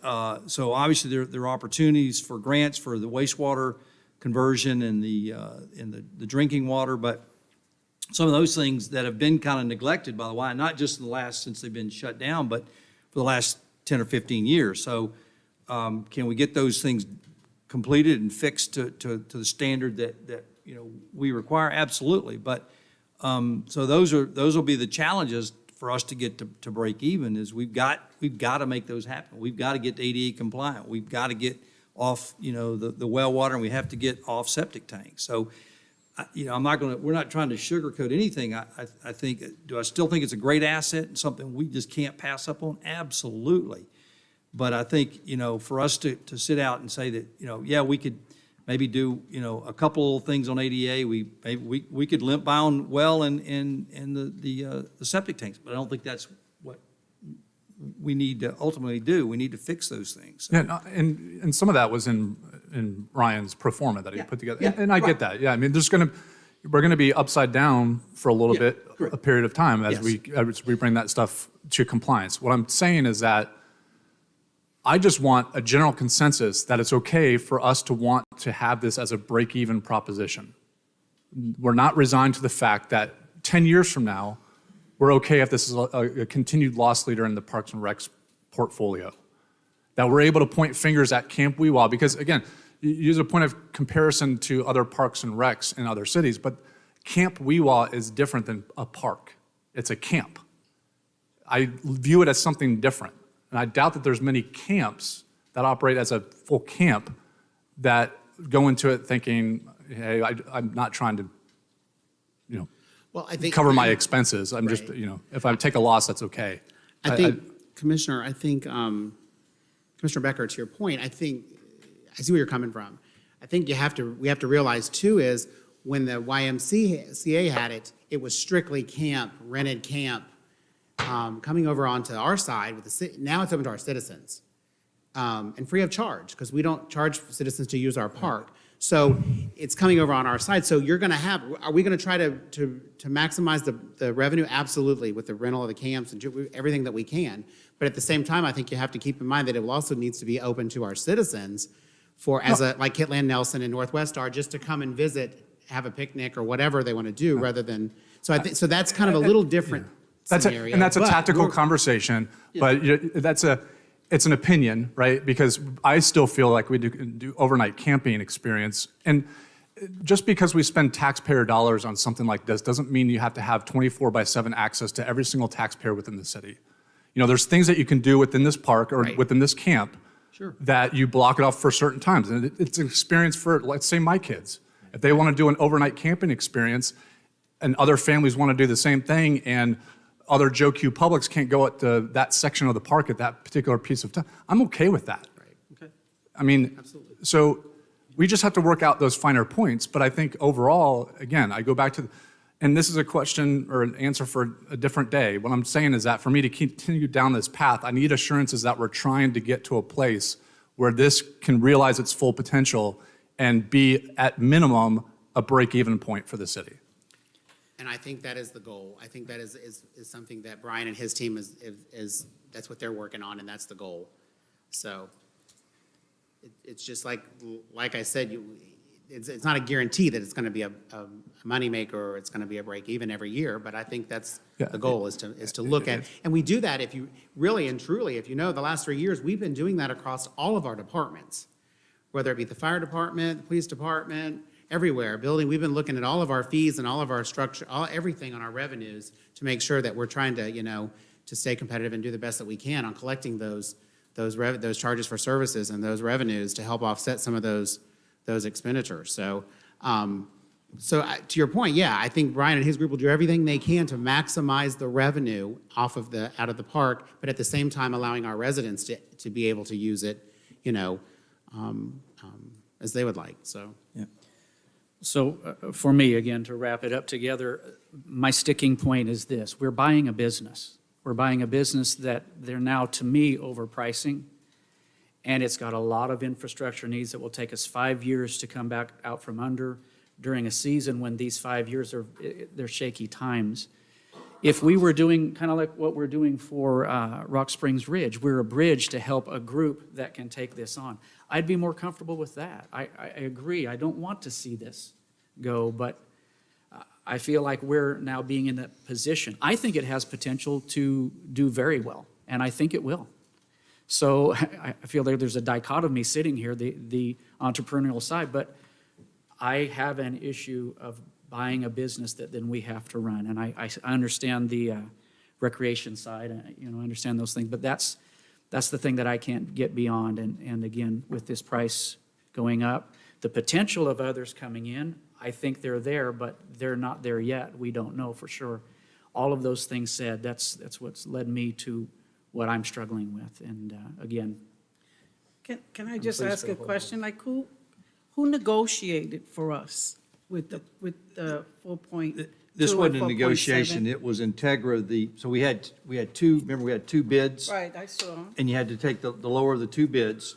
G: so obviously there are opportunities for grants for the wastewater conversion and the drinking water, but some of those things that have been kind of neglected by the Y, not just in the last, since they've been shut down, but for the last 10 or 15 years. So, can we get those things completed and fixed to the standard that we require? Absolutely. But, so those will be the challenges for us to get to break even. Is we've got to make those happen. We've got to get ADA compliant. We've got to get off, the well water, and we have to get off septic tanks. So, we're not trying to sugarcoat anything. I think, do I still think it's a great asset and something we just can't pass up on? Absolutely. But I think, for us to sit out and say that, yeah, we could maybe do, a couple of things on ADA. We could limp by on well in the septic tanks, but I don't think that's what we need to ultimately do. We need to fix those things.
I: Yeah, no, and some of that was in Ryan's pro forma that he put together.
G: Yeah,
I: And I get that. Yeah, I mean, we're going to be upside down for a little bit,
G: correct.
I: a period of time as
G: Yes.
I: we bring that stuff to compliance. What I'm saying is that I just want a general consensus that it's okay for us to want to have this as a break-even proposition. We're not resigned to the fact that 10 years from now, we're okay if this is a continued loss leader in the Parks and Recs portfolio. That we're able to point fingers at Camp Weewa, because again, you use a point of comparison to other parks and recs in other cities, but Camp Weewa is different than a park. It's a camp. I view it as something different. And I doubt that there's many camps that operate as a full camp that go into it thinking, hey, I'm not trying to,
D: Well, I think.
I: cover my expenses. I'm just,
D: Right.
I: if I take a loss, that's okay.
D: I think, Commissioner, Commissioner Becker, to your point, I think, I see where you're coming from. I think we have to realize too is when the YMCA had it, it was strictly camp, rented camp. coming over onto our side with now it's open to our citizens. And free of charge, because we don't charge citizens to use our park. So it's coming over on our side. So you're gonna are we gonna try to maximize the revenue? Absolutely, with the rental of the camps and everything that we can. But at the same time, I think you have to keep in mind that it also needs to be open to our citizens like Kitland Nelson and Northwest are, just to come and visit, have a picnic or whatever they want to do, rather than, so I think, so that's kind of a little different scenario.
I: And that's a
D: but
I: tactical
D: we're-
I: conversation, but it's an opinion, right? Because I still feel like we do overnight camping experience. And just because we spend taxpayer dollars on something like this doesn't mean you have to have 24/7 access to every single taxpayer within the city. You know, there's things that you can do within this park or within this camp that you block it off for certain times. And it's an experience for, let's say, my kids. If they want to do an overnight camping experience and other families want to do the same thing and other Joe Q Publics can't go at that section of the park at that particular piece of time, I'm okay with that.
D: Right, okay.
I: I mean,
D: Absolutely.
I: so we just have to work out those finer points. But I think overall, again, I go back to, and this is a question or an answer for a different day. What I'm saying is that for me to continue down this path, I need assurances that we're trying to get to a place where this can realize its full potential and be, at minimum, a break-even point for the city.
D: And I think that is the goal. I think that is something that Brian and his team that's what they're working on, and that's the goal. So it's just like I said, it's not a guarantee that it's going to be a moneymaker or it's going to be a break even every year, but I think that's the goal is to look at. And we do that if you really and truly, if you know, the last 3 years, we've been doing that across all of our departments, whether it be the fire department, the police department, everywhere, building, we've been looking at all of our fees and all of our structure, everything on our revenues to make sure that we're trying to, to stay competitive and do the best that we can on collecting those charges for services and those revenues to help offset some of those expenditures. So, to your point, yeah, I think Brian and his group will do everything they can to maximize the revenue out of the park, but at the same time allowing our residents to be able to use it, as they would like, so.
B: Yeah. So for me, again, to wrap it up together, my sticking point is this. We're buying a business. We're buying a business that they're now, to me, overpricing. And it's got a lot of infrastructure needs that will take us 5 years to come back out from under during a season when these 5 years they're shaky times. If we were doing kind of like what we're doing for Rock Springs Ridge, we're a bridge to help a group that can take this on. I'd be more comfortable with that. I agree. I don't want to see this go, but I feel like we're now being in that position. I think it has potential to do very well, and I think it will. So I feel like there's a dichotomy sitting here, the entrepreneurial side, but I have an issue of buying a business that then we have to run. And I understand the recreation side, I understand those things, but that's the thing that I can't get beyond. And again, with this price going up, the potential of others coming in, I think they're there, but they're not there yet. We don't know for sure. All of those things said, that's what's led me to what I'm struggling with. And again.
H: Can I just
B: pleased
H: ask
B: for
H: a
B: the whole
H: question? Like who negotiated for us with the 4.2
G: This
H: or
G: wasn't a
H: 4.7?
G: negotiation, it was Integra, so we had two bids.
H: Right, I saw.
G: And you had to take the lower of the two bids.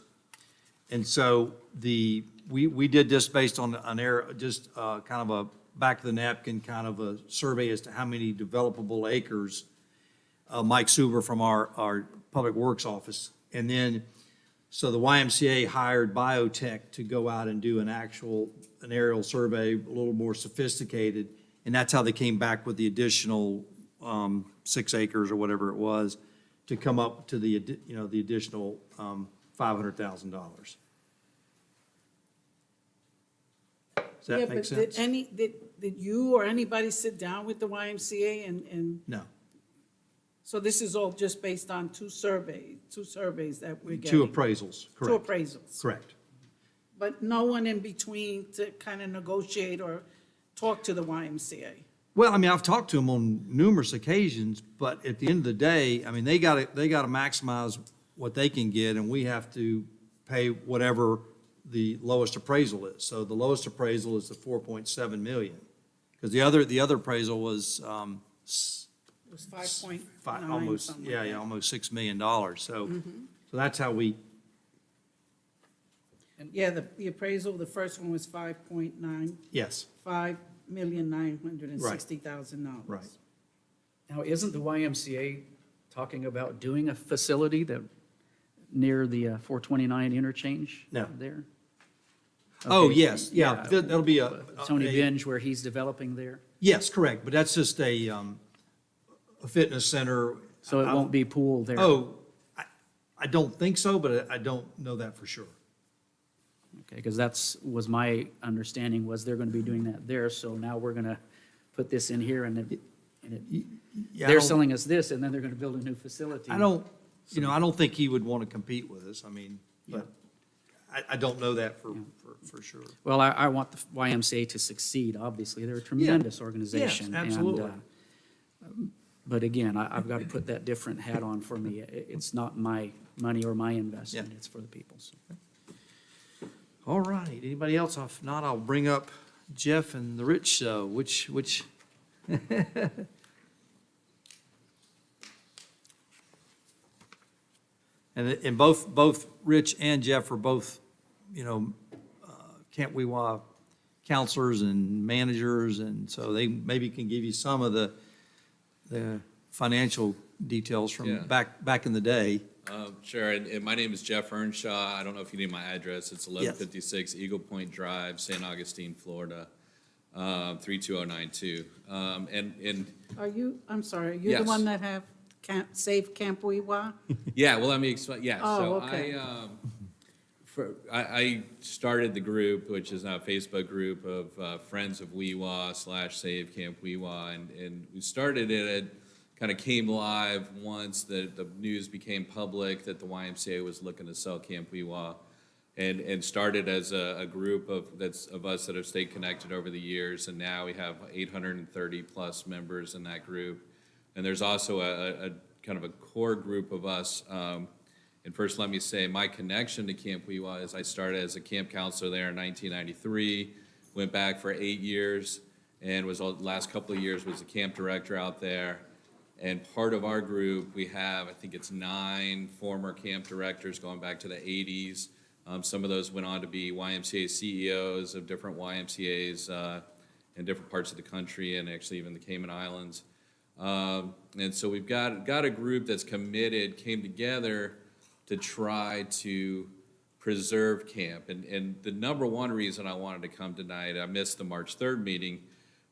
G: And so we did this based on kind of a back of the napkin kind of a survey as to how many developable acres. Mike Suber from our Public Works office. And then, so the YMCA hired biotech to go out and do an aerial survey, a little more sophisticated. And that's how they came back with the additional 6 acres or whatever it was to come up to the additional $500,000. Does that make sense?
H: Did you or anybody sit down with the YMCA and,
G: No.
H: so this is all just based on two surveys that we're getting?
G: Two appraisals,
H: Two
G: correct.
H: appraisals.
G: Correct.
H: But no one in between to kind of negotiate or talk to the YMCA?
G: Well, I mean, I've talked to them on numerous occasions, but at the end of the day, I mean, they got to maximize what they can get, and we have to pay whatever the lowest appraisal is. So the lowest appraisal is the 4.7 million, because the other appraisal was
H: It was 5.9
G: almost,
H: something
G: yeah,
H: like
G: yeah,
H: that.
G: almost $6 million. So that's how we,
H: Yeah, the appraisal, the first one was 5.9,
G: yes,
H: $5,960,000.
G: right.
B: Now, isn't the YMCA talking about doing a facility that, near the 429 interchange?
G: No.
B: There?
G: Oh,
B: Okay,
G: yes, yeah, that'll be
B: Tony
G: a-
B: Binge, where he's developing there?
G: Yes, correct, but that's just a fitness center.
B: So it won't be pool there?
G: Oh, I don't think so, but I don't know that for sure.
B: Okay, because was my understanding, was they're going to be doing that there, so now we're going to put this in here, and
G: Yeah, I
B: they're
G: don't-
B: selling us this, and then they're going to build a new facility.
G: I don't think he would want to compete with us, I mean, but I don't know that for sure.
B: Well, I want the YMCA to succeed, obviously. They're a tremendous organization. and,
G: absolutely.
B: But again, I've got to put that different hat on for me. It's not my money or my investment,
G: Yeah.
B: it's for the people. So.
A: All right, anybody else? If not, I'll bring up Jeff and the Rich Show, which, and both Rich and Jeff are both, Camp Weewa counselors and managers, and so they maybe can give you some of the financial details from
K: Yeah.
A: back in the day.
K: Sure, and my name is Jeff Earnshaw. I don't know if you need my address. It's 1156 Eagle Point Drive, St. Augustine, Florida, 32092.
H: Are you, I'm sorry, are you the
K: Yes.
H: one that have Save Camp Weewa?
K: Yeah, well, let me explain, yeah.
H: Oh,
K: So
H: okay.
K: I started the group, which is now a Facebook group of Friends of Weewa / Save Camp Weewa, and we started it kind of came live once the news became public that the YMCA was looking to sell Camp Weewa, and started as a group of us that have stayed connected over the years, and now we have 830 plus members in that group, and there's also a kind of a core group of us. And first, let me say my connection to Camp Weewa is I started as a camp counselor there in 1993, went back for 8 years, and was the last couple of years was a camp director out there. And part of our group, we have, I think it's 9 former camp directors going back to the 80s. Some of those went on to be YMCA CEOs of different YMCAs in different parts of the country, and actually even the Cayman Islands. And so we've got a group that's committed, came together to try to preserve camp. And the number one reason I wanted to come tonight, I missed the March 3rd meeting,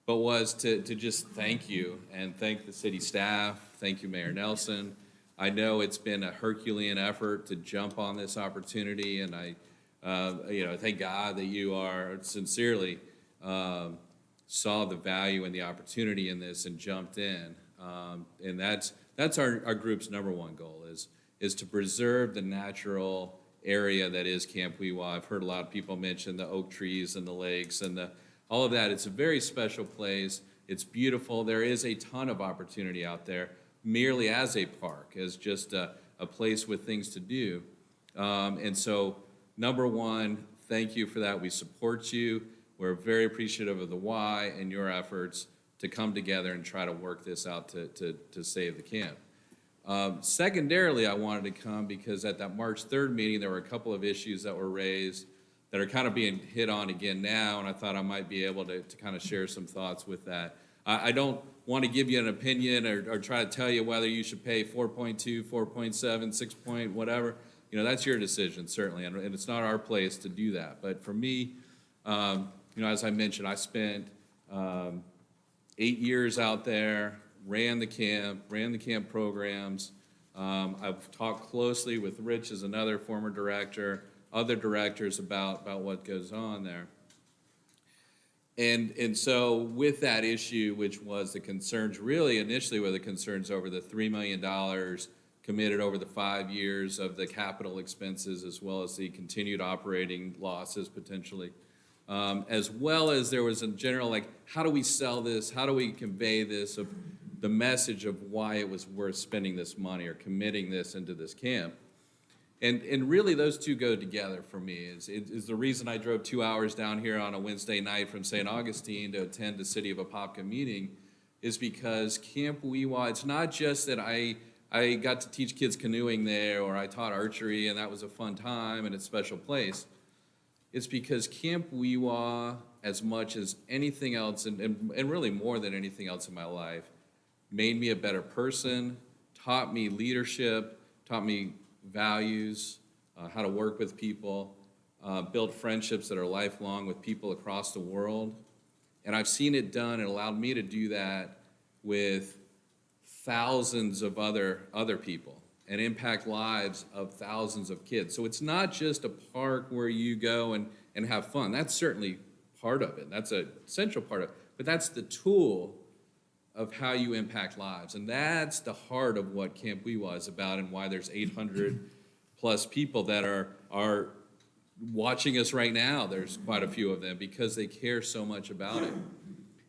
K: but was to just thank you and thank the city staff. Thank you, Mayor Nelson. I know it's been a Herculean effort to jump on this opportunity, and I thank God that you are sincerely saw the value and the opportunity in this and jumped in. And that's our group's number one goal is to preserve the natural area that is Camp Weewa. I've heard a lot of people mention the oak trees and the lakes and all of that. It's a very special place. It's beautiful. There is a ton of opportunity out there merely as a park, as just a place with things to do. And so, number one, thank you for that. We support you. We're very appreciative of the Y and your efforts to come together and try to work this out to save the camp. Secondarily, I wanted to come because at that March 3rd meeting, there were a couple of issues that were raised that are kind of being hit on again now, and I thought I might be able to kind of share some thoughts with that. I don't want to give you an opinion or try to tell you whether you should pay 4.2, 4.7, 6 point, whatever. That's your decision, certainly, and it's not our place to do that. But for me, as I mentioned, I spent 8 years out there, ran the camp programs. I've talked closely with Rich as another former director, other directors about what goes on there. And so with that issue, which was the concerns, really initially were the concerns over the $3 million committed over the 5 years of the capital expenses, as well as the continued operating losses potentially, as well as there was a general, how do we sell this? How do we convey this, of the message of why it was worth spending this money or committing this into this camp? And really those two go together for me, is the reason I drove 2 hours down here on a Wednesday night from St. Augustine to attend the City of Apopka meeting, is because Camp Weewa, it's not just that I got to teach kids canoeing there, or I taught archery and that was a fun time and it's a special place. It's because Camp Weewa, as much as anything else, and really more than anything else in my life, made me a better person, taught me leadership, taught me values, how to work with people, build friendships that are lifelong with people across the world. And I've seen it done. It allowed me to do that with thousands of other people and impact lives of thousands of kids. So it's not just a park where you go and have fun. That's certainly part of it. That's an essential part of it. But that's the tool of how you impact lives. And that's the heart of what Camp Weewa is about, and why there's 800 plus people that are watching us right now. There's quite a few of them, because they care so much about it.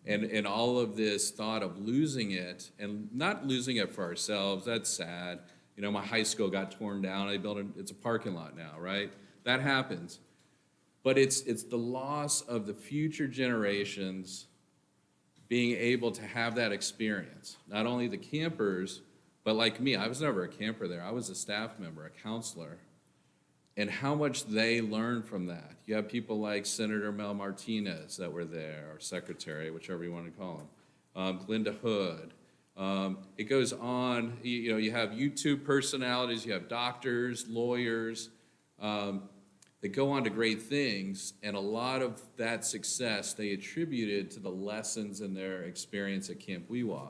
K: And all of this thought of losing it, and not losing it for ourselves, that's sad. You know, my high school got torn down. It's a parking lot now, right? That happens. But it's the loss of the future generations being able to have that experience. Not only the campers, but like me, I was never a camper there. I was a staff member, a counselor. And how much they learned from that. You have people like Senator Mel Martinez that were there, or Secretary, whichever you want to call him, Glenda Hood. It goes on. You know, you have YouTube personalities, you have doctors, lawyers, that go on to great things, and a lot of that success they attributed to the lessons in their experience at Camp Weewa.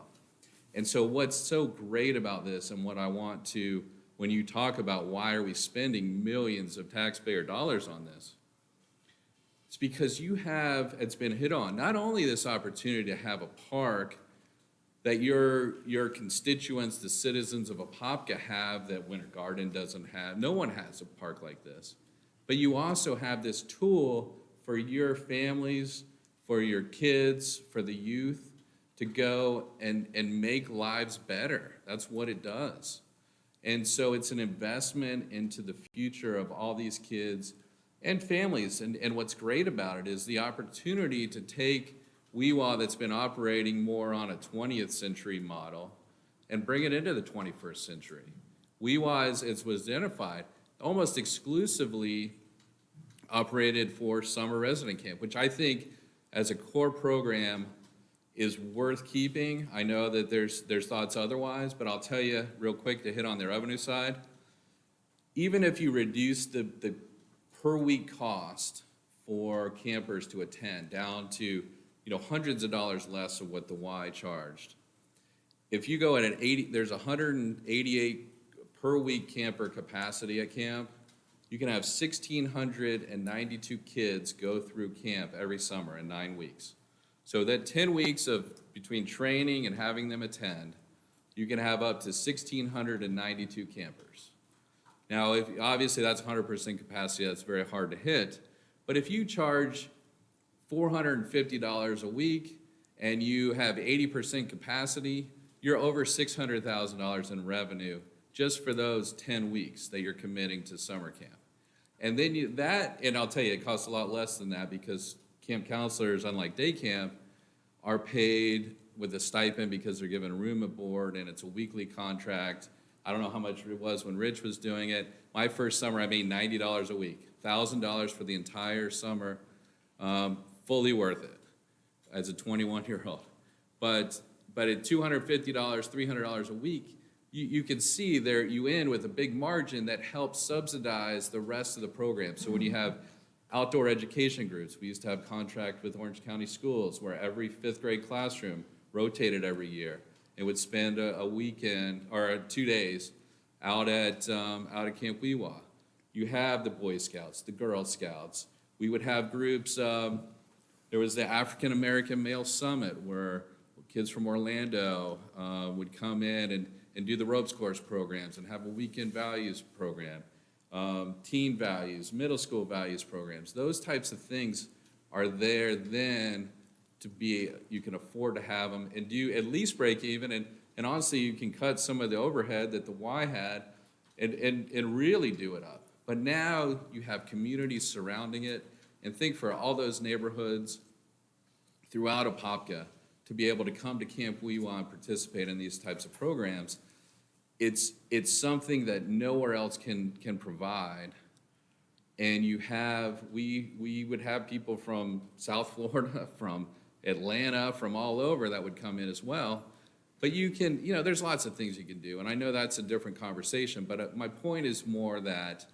K: And so what's so great about this, and what I want to, when you talk about why are we spending millions of taxpayer dollars on this, it's because you have, it's been hit on, not only this opportunity to have a park that your constituents, the citizens of Apopka, have that Winter Garden doesn't have. No one has a park like this. But you also have this tool for your families, for your kids, for the youth to go and make lives better. That's what it does. And so it's an investment into the future of all these kids and families. And what's great about it is the opportunity to take Weewa, that's been operating more on a 20th century model, and bring it into the 21st century. Weewa, as was identified, almost exclusively operated for summer resident camp, which I think as a core program is worth keeping. I know that there's thoughts otherwise, but I'll tell you real quick to hit on the revenue side. Even if you reduce the per week cost for campers to attend down to hundreds of dollars less of what the Y charged. If you go at an 80, there's 188 per week camper capacity at camp. You can have 1,692 kids go through camp every summer in 9 weeks. So that 10 weeks of between training and having them attend, you can have up to 1,692 campers. Now, obviously that's 100% capacity, that's very hard to hit. But if you charge $450 a week and you have 80% capacity, you're over $600,000 in revenue just for those 10 weeks that you're committing to summer camp. And then and I'll tell you, it costs a lot less than that, because camp counselors, unlike day camp, are paid with a stipend because they're given room and board, and it's a weekly contract. I don't know how much it was when Rich was doing it. My first summer, I made $90 a week, $1,000 for the entire summer, fully worth it as a 21-year-old. But at $250, $300 a week, you can see there you end with a big margin that helps subsidize the rest of the program. So when you have outdoor education groups, we used to have contract with Orange County Schools where every 5th grade classroom rotated every year and would spend a weekend or 2 days out at Camp Weewa. You have the Boy Scouts, the Girl Scouts. We would have groups. There was the African American Male Summit where kids from Orlando would come in and do the ropes course programs and have a weekend values program, teen values, middle school values programs. Those types of things are there then to be, you can afford to have them and do at least break even. And honestly, you can cut some of the overhead that the Y had and really do it up. But now you have communities surrounding it, and think for all those neighborhoods throughout Apopka to be able to come to Camp Weewa and participate in these types of programs, it's something that nowhere else can provide. And we would have people from South Florida, from Atlanta, from all over that would come in as well. But you can, there's lots of things you can do. And I know that's a different conversation, but my point is more that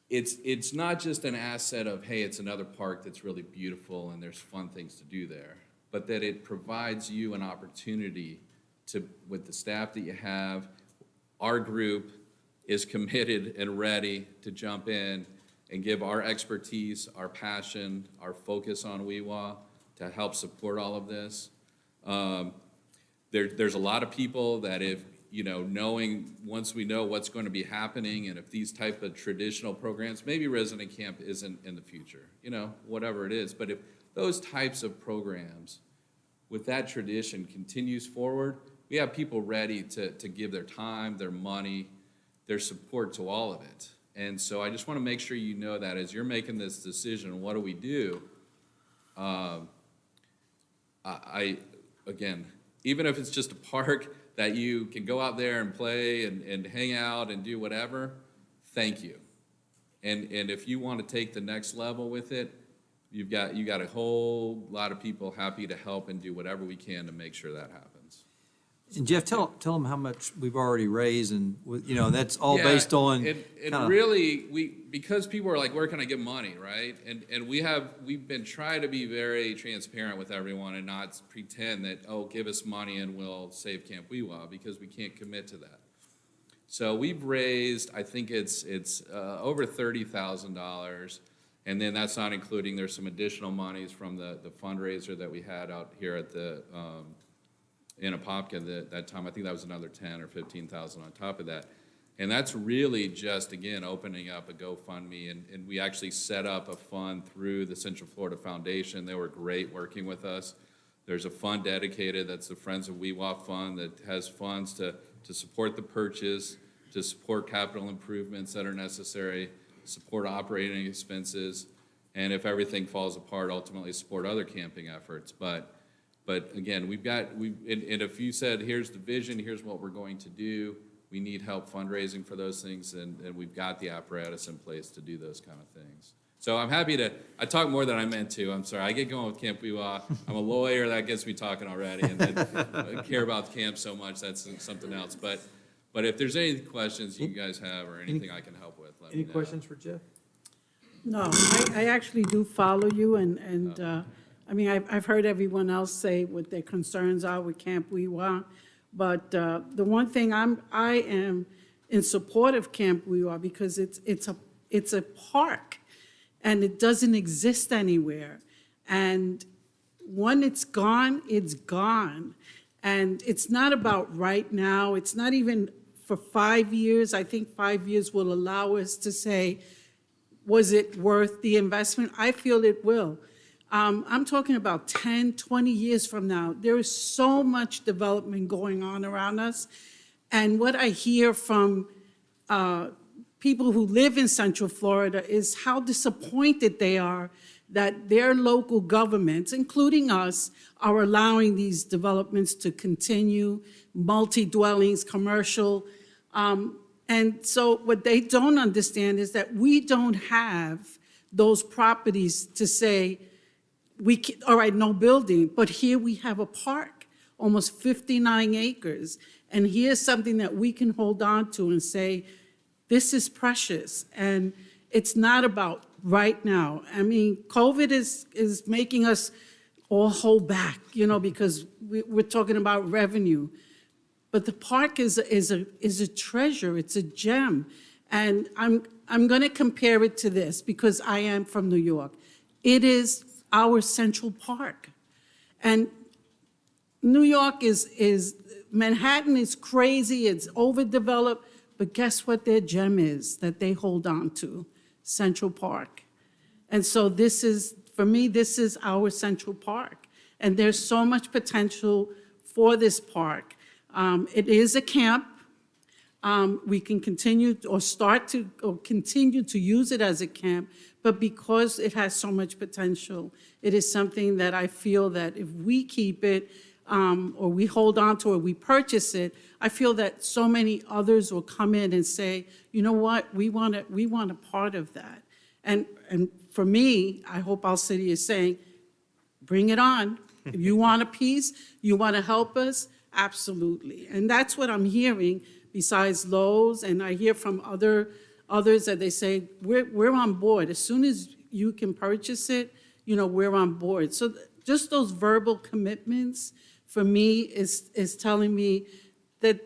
K: it's not just an asset of, hey, it's another park that's really beautiful and there's fun things to do there, but that it provides you an opportunity to, with the staff that you have, our group is committed and ready to jump in and give our expertise, our passion, our focus on Weewa to help support all of this. There's a lot of people that if, knowing, once we know what's going to be happening and if these type of traditional programs, maybe resident camp isn't in the future, whatever it is, but if those types of programs with that tradition continues forward, we have people ready to give their time, their money, their support to all of it. And so I just want to make sure you know that as you're making this decision, what do we do? Again, even if it's just a park that you can go out there and play and hang out and do whatever, thank you. And if you want to take the next level with it, you got a whole lot of people happy to help and do whatever we can to make sure that happens.
G: And Jeff, tell them how much we've already raised, and that's all
K: Yeah,
G: based on.
K: Really, because people are like, where can I get money, right? And we've been trying to be very transparent with everyone and not pretend that, oh, give us money and we'll save Camp Weewa, because we can't commit to that. So we've raised, I think it's over $30,000, and then that's not including, there's some additional monies from the fundraiser that we had out here at the in Apopka that time. I think that was another 10 or 15,000 on top of that. And that's really just, again, opening up a GoFundMe. And we actually set up a fund through the Central Florida Foundation. They were great working with us. There's a fund dedicated, that's the Friends of Weewa Fund, that has funds to support the purchase, to support capital improvements that are necessary, support operating expenses, and if everything falls apart, ultimately support other camping efforts. But again, and if you said, here's the vision, here's what we're going to do, we need help fundraising for those things, and we've got the apparatus in place to do those kind of things. So I'm happy I talk more than I meant to, I'm sorry. I get going with Camp Weewa. I'm a lawyer, that gets me talking already, and I care about the camp so much, that's something else. But if there's any questions you guys have or anything I can help with, let me know.
G: Any questions for Jeff?
H: No, I actually do follow you, and I've heard everyone else say what their concerns are with Camp Weewa, but the one thing I am in support of Camp Weewa, because it's a park, and it doesn't exist anywhere. And when it's gone, it's gone. And it's not about right now. It's not even for 5 years. I think 5 years will allow us to say, was it worth the investment? I feel it will. I'm talking about 10, 20 years from now. There is so much development going on around us. And what I hear from people who live in Central Florida is how disappointed they are that their local governments, including us, are allowing these developments to continue, multi-dwellings, commercial. And so what they don't understand is that we don't have those properties to say, all right, no building, but here we have a park, almost 59 acres, and here's something that we can hold on to and say, this is precious, and it's not about right now. I mean, COVID is making us all hold back, because we're talking about revenue. But the park is a treasure, it's a gem. And I'm gonna compare it to this because I am from New York. It is our Central Park. And New York Manhattan is crazy, it's overdeveloped, but guess what their gem is that they hold on to? Central Park. And so for me, this is our Central Park. And there's so much potential for this park. It is a camp. we can continue or continue to use it as a camp, but because it has so much potential, it is something that I feel that if we keep it, or we hold on to it, or we purchase it, I feel that so many others will come in and say, you know what, we want a part of that. And for me, I hope our city is saying, bring it on. If you want a piece, you want to help us, absolutely. And that's what I'm hearing besides Lowe's, and I hear from others that they say, we're on board. As soon as you can purchase it, we're on board. So just those verbal commitments, for me, is telling me that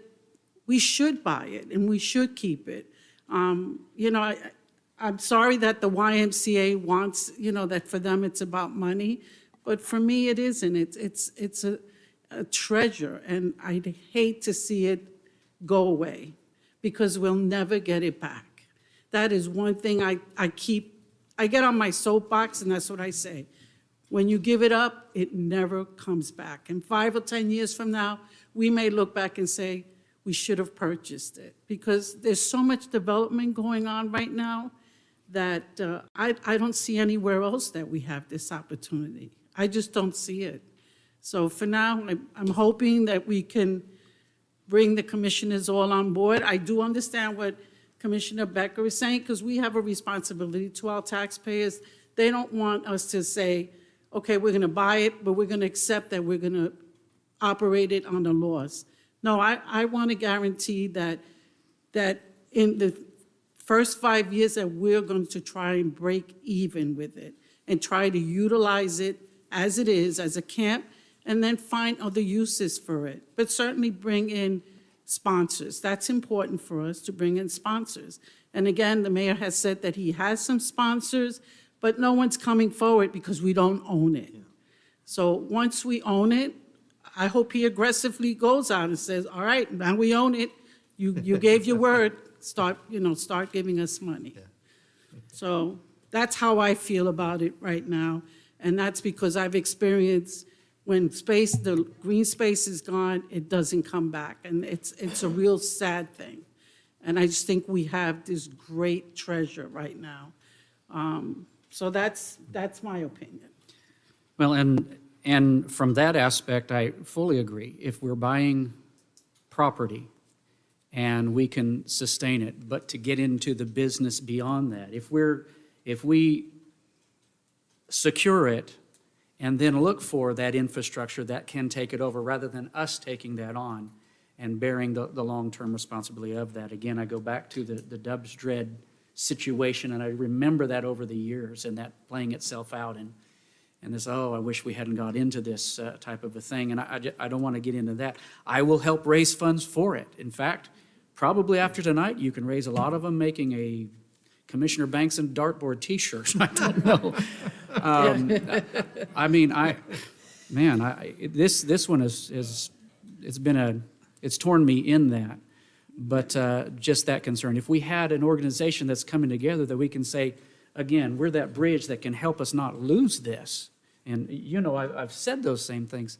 H: we should buy it and we should keep it. I'm sorry that the YMCA wants, that for them it's about money, but for me it isn't. It's a treasure, and I'd hate to see it go away because we'll never get it back. That is one thing I get on my soapbox, and that's what I say. When you give it up, it never comes back. And 5 or 10 years from now, we may look back and say, we should have purchased it, because there's so much development going on right now that I don't see anywhere else that we have this opportunity. I just don't see it. So for now, I'm hoping that we can bring the commissioners all on board. I do understand what Commissioner Becker is saying, because we have a responsibility to our taxpayers. They don't want us to say, okay, we're going to buy it, but we're going to accept that we're going to operate it on the laws. No, I want to guarantee that in the first 5 years that we're going to try and break even with it and try to utilize it as it is, as a camp, and then find other uses for it. But certainly bring in sponsors. That's important for us, to bring in sponsors. And again, the mayor has said that he has some sponsors, but no one's coming forward because we don't own it. So once we own it, I hope he aggressively goes out and says, all right, now we own it. You gave your word, start giving us money. So that's how I feel about it right now. And that's because I've experienced when the green space is gone, it doesn't come back. And it's a real sad thing. And I just think we have this great treasure right now. So that's my opinion.
B: Well, and from that aspect, I fully agree. If we're buying property and we can sustain it, but to get into the business beyond that, if we secure it and then look for that infrastructure that can take it over, rather than us taking that on and bearing the long-term responsibility of that. Again, I go back to the Dubs Dread situation, and I remember that over the years and that playing itself out, and this, I wish we hadn't got into this type of a thing, and I don't want to get into that. I will help raise funds for it. In fact, probably after tonight, you can raise a lot of them making a Commissioner Banks and dartboard T-shirts. I don't know. This one it's torn me in that, but just that concern. If we had an organization that's coming together that we can say, again, we're that bridge that can help us not lose this. And I've said those same things,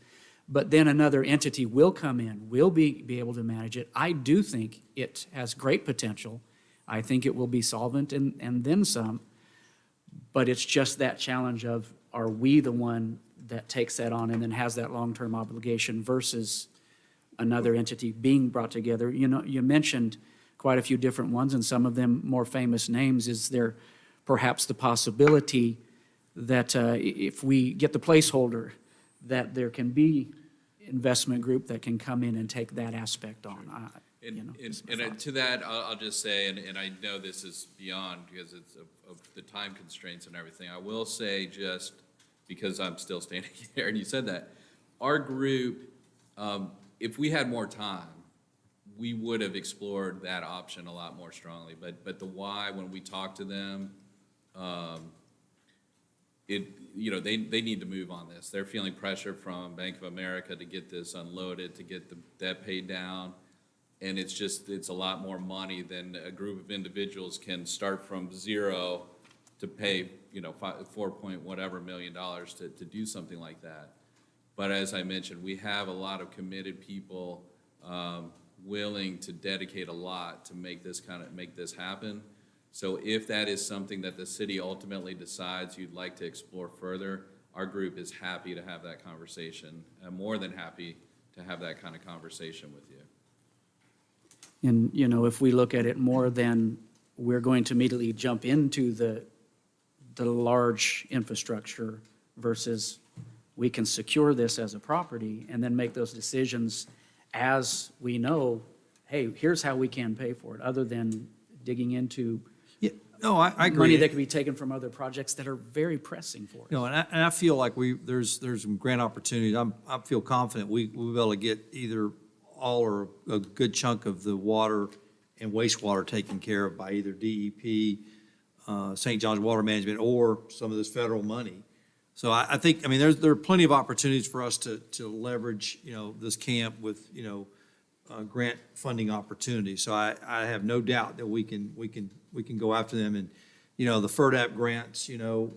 B: but then another entity will come in, will be able to manage it. I do think it has great potential. I think it will be solvent and then some, but it's just that challenge of, are we the one that takes that on and then has that long-term obligation versus another entity being brought together? You mentioned quite a few different ones, and some of them more famous names. Is there perhaps the possibility that if we get the placeholder, that there can be investment group that can come in and take that aspect on?
K: And to that, I'll just say, and I know this is beyond because it's of the time constraints and everything. I will say, just because I'm still standing here and you said that, our group, if we had more time, we would have explored that option a lot more strongly. But the why, when we talk to them, they need to move on this. They're feeling pressure from Bank of America to get this unloaded, to get the debt paid down. And it's a lot more money than a group of individuals can start from zero to pay, $4 whatever million to do something like that. But as I mentioned, we have a lot of committed people willing to dedicate a lot to make this happen. So if that is something that the city ultimately decides you'd like to explore further, our group is happy to have that conversation, more than happy to have that kind of conversation with you.
B: And, you know, if we look at it more than we're going to immediately jump into the large infrastructure versus we can secure this as a property and then make those decisions as we know, hey, here's how we can pay for it, other than digging into
G: Yeah, no, I agree.
B: money that can be taken from other projects that are very pressing for us.
G: You know, and I feel like there's some grant opportunities. I feel confident we'll be able to get either all or a good chunk of the water and wastewater taken care of by either DEP, St. John's Water Management, or some of this federal money. So I think, I mean, there are plenty of opportunities for us to leverage, you know, this camp with, you know, grant funding opportunities. So I have no doubt that we can go after them. And, you know, the FERDAP grants, you know,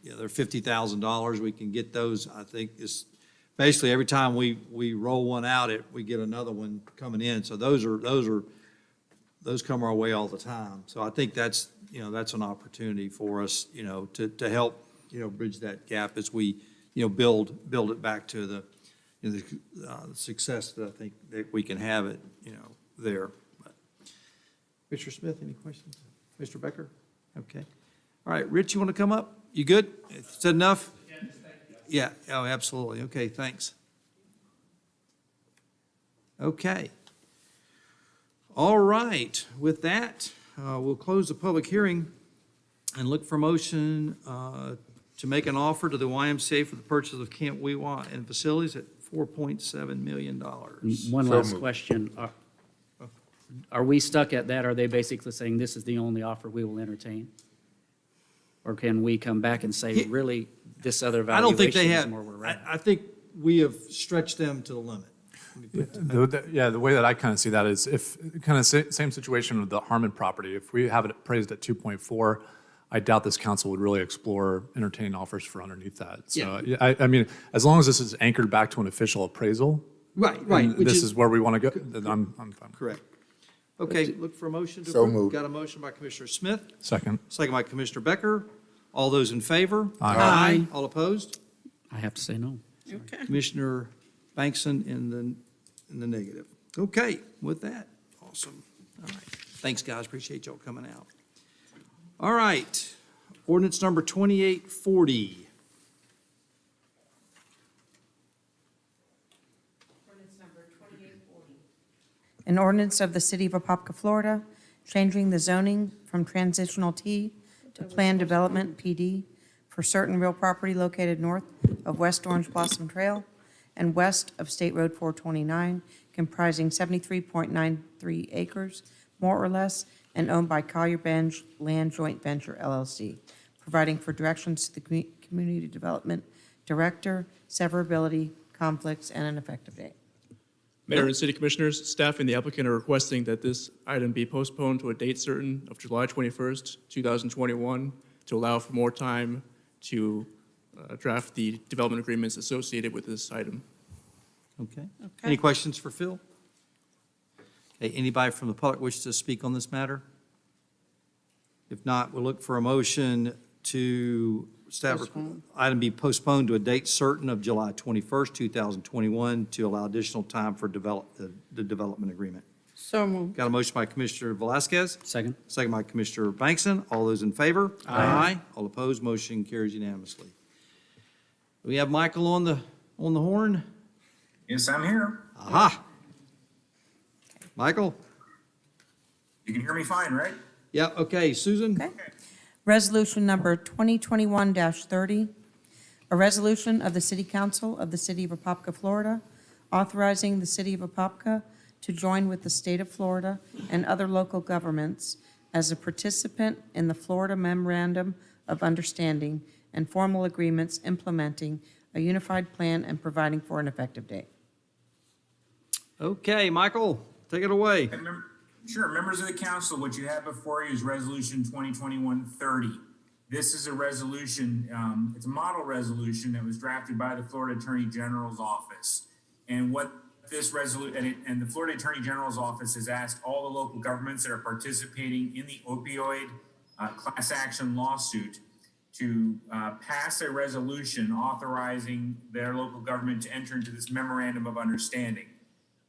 G: they're $50,000. We can get those. I think is basically every time we roll one out, we get another one coming in. So those come our way all the time. So I think that's an opportunity for us, you know, to help, you know, bridge that gap as we, you know, build it back to the, you know, the success that I think that we can have it, you know, there. But, Mr. Smith, any questions? Mr. Becker? Okay. All right, Rich, you want to come up? You good? Is that enough? Yeah, oh, absolutely. Okay, thanks. Okay. All right, with that, we'll close the public hearing and look for motion to make an offer to the YMCA for the purchase of Camp Weewa and facilities at $4.7 million.
B: One
J: So
B: last
J: moved.
B: question. Are we stuck at that? Are they basically saying this is the only offer we will entertain? Or can we come back and say, really, this other
G: I don't think
B: valuation
G: they
B: is
G: have,
B: more where we're at?
G: I think we have stretched them to the limit.
I: The way that I kind of see that is if, kind of same situation with the Harmon property, if we have it appraised at 2.4, I doubt this council would really explore entertaining offers for underneath that. So, yeah, I mean, as long as this is anchored back to an official appraisal,
G: Right.
I: and this is where we want to go, then I'm fine.
G: Correct. Okay, look for a motion to
J: So
G: approve.
J: moved.
G: Got a motion by Commissioner Smith,
I: Second.
G: second by Commissioner Becker. All those in favor?
I: Aye.
G: All opposed?
B: I have to say no.
H: Okay.
G: Commissioner Bankson in the negative. Okay, with that, awesome. All right. Thanks, guys. Appreciate y'all coming out. All right. Ordinance number 2840.
L: An ordinance of the City of Apopka, Florida, changing the zoning from transitional T to planned development PD for certain real property located north of West Orange Blossom Trail and west of State Road 429, comprising 73.93 acres, more or less, and owned by Collier Bench Land Joint Venture LLC, providing for directions to the Community Development Director, severability, conflicts, and an effective date.
F: Mayor and City Commissioners, staff and the applicant are requesting that this item be postponed to a date certain of July 21st, 2021, to allow for more time to draft the development agreements associated with this item.
G: Okay. Any questions for Phil? Okay, anybody from the public wish to speak on this matter? If not, we'll look for a motion to item be postponed to a date certain of July 21st, 2021, to allow additional time for the development agreement.
H: So moved.
G: Got a motion by Commissioner Velasquez,
B: Second?
G: second by Commissioner Bankson. All those in favor? Aye. All opposed, motion carries unanimously. We have Michael on the horn.
M: Yes, I'm here.
G: Aha. Michael?
M: You can hear me fine, right?
G: Yeah, okay. Susan?
L: Okay. Resolution number 2021-30, a resolution of the City Council of the City of Apopka, Florida, authorizing the City of Apopka to join with the State of Florida and other local governments as a participant in the Florida Memorandum of Understanding and formal agreements implementing a unified plan and providing for an effective date.
G: Okay, Michael, take it away.
M: Sure, members of the council, what you have before you is Resolution 2021-30. This is a resolution, it's a model resolution that was drafted by the Florida Attorney General's office. And what this resolution, and the Florida Attorney General's office has asked all the local governments that are participating in the opioid class action lawsuit to pass a resolution authorizing their local government to enter into this memorandum of understanding.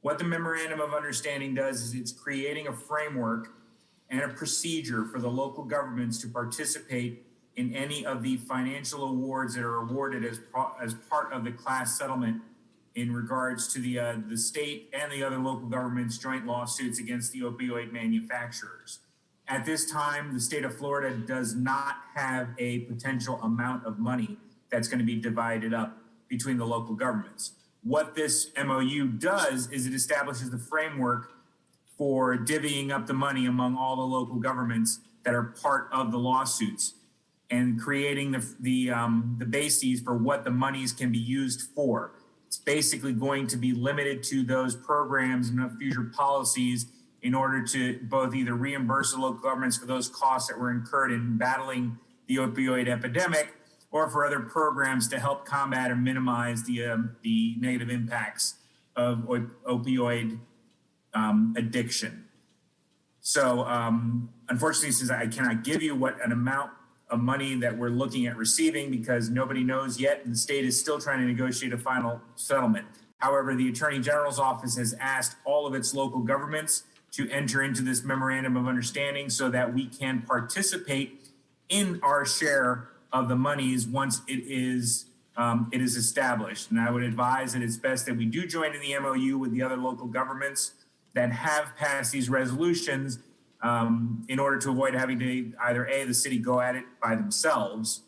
M: What the memorandum of understanding does is it's creating a framework and a procedure for the local governments to participate in any of the financial awards that are awarded as part of the class settlement in regards to the state and the other local governments' joint lawsuits against the opioid manufacturers. At this time, the state of Florida does not have a potential amount of money that's going to be divided up between the local governments. What this MOU does is it establishes the framework for divvying up the money among all the local governments that are part of the lawsuits and creating the bases for what the monies can be used for. It's basically going to be limited to those programs and future policies in order to both either reimburse the local governments for those costs that were incurred in battling the opioid epidemic, or for other programs to help combat and minimize the negative impacts of opioid addiction. So unfortunately, since I cannot give you what an amount of money that we're looking at receiving because nobody knows yet, and the state is still trying to negotiate a final settlement. However, the Attorney General's office has asked all of its local governments to enter into this memorandum of understanding so that we can participate in our share of the monies once it is established. And I would advise that it's best that we do join in the MOU with the other local governments that have passed these resolutions in order to avoid having to either the city go at it by themselves.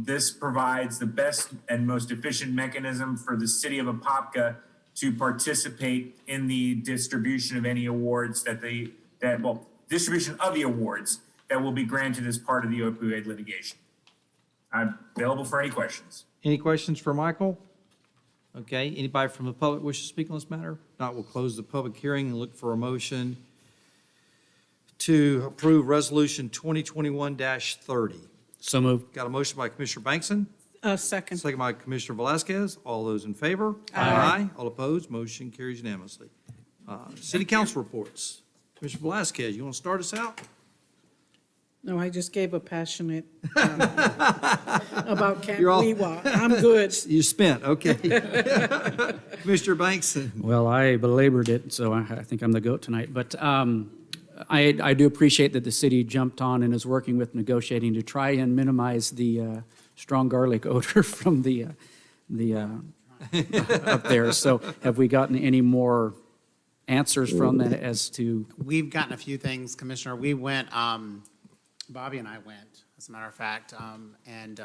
M: This provides the best and most efficient mechanism for the city of Apopka to participate in the distribution of any awards distribution of the awards that will be granted as part of the opioid litigation. I'm available for any questions.
A: Any questions for Michael? Okay, anybody from the public wish to speak on this matter? If not, we'll close the public hearing and look for a motion to approve Resolution 2021-30.
B: So moved.
A: Got a motion by Commissioner Bankson,
H: Second.
A: second by Commissioner Velasquez. All those in favor? Aye. All opposed? Motion carries unanimously. City Council reports. Commissioner Velasquez, you want to start us out?
H: No, I just gave a passionate about Camp
A: You're all-
H: Weewa. I'm good.
A: You spent, okay. Commissioner Bankson.
B: Well, I belabored it, so I think I'm the GOAT tonight. But I do appreciate that the city jumped on and is working with negotiating to try and minimize the strong garlic odor from the up there. So have we gotten any more answers from that as to?
D: We've gotten a few things, Commissioner. We went, Bobby and I went, as a matter of fact, and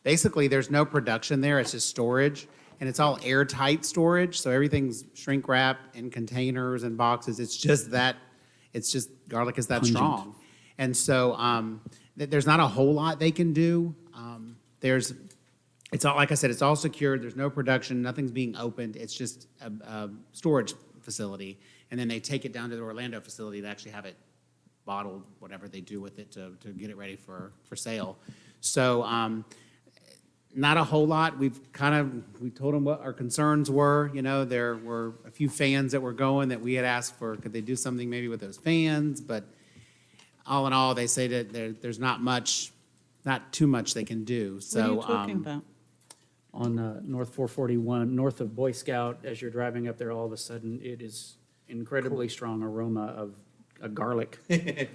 D: basically there's no production there. It's just storage, and it's all airtight storage. So everything's shrink wrapped in containers and boxes. It's just garlic is that
B: Pungent.
D: strong. And so there's not a whole lot they can do. It's all, like I said, it's all secured. There's no production. Nothing's being opened. It's just a storage facility. And then they take it down to the Orlando facility to actually have it bottled, whatever they do with it to get it ready for sale. So not a whole lot. We told them what our concerns were. You know, there were a few fans that were going that we had asked for, could they do something maybe with those fans? But all in all, they say that there's not too much they can do. So,
H: What are you talking about?
B: On North 441, north of Boy Scout, as you're driving up there, all of a sudden, it is incredibly strong aroma of a garlic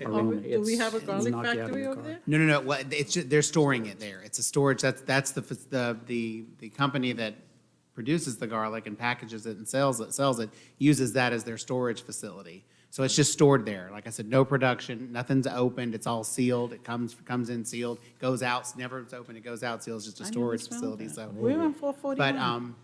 B: aroma.
H: Do we have a
B: It'll
H: garlic
B: knock you out of
H: factory
B: your
H: over
B: car.
H: there?
D: No. Well, they're storing it there. It's a storage. That's the company that produces the garlic and packages it and sells it, uses that as their storage facility. So it's just stored there. Like I said, no production, nothing's opened. It's all sealed. It comes in sealed, goes out. Never it's open. It goes out sealed. It's just a
H: I never
D: storage
H: smelled
D: facility.
H: that.
D: So,
H: We're on 441.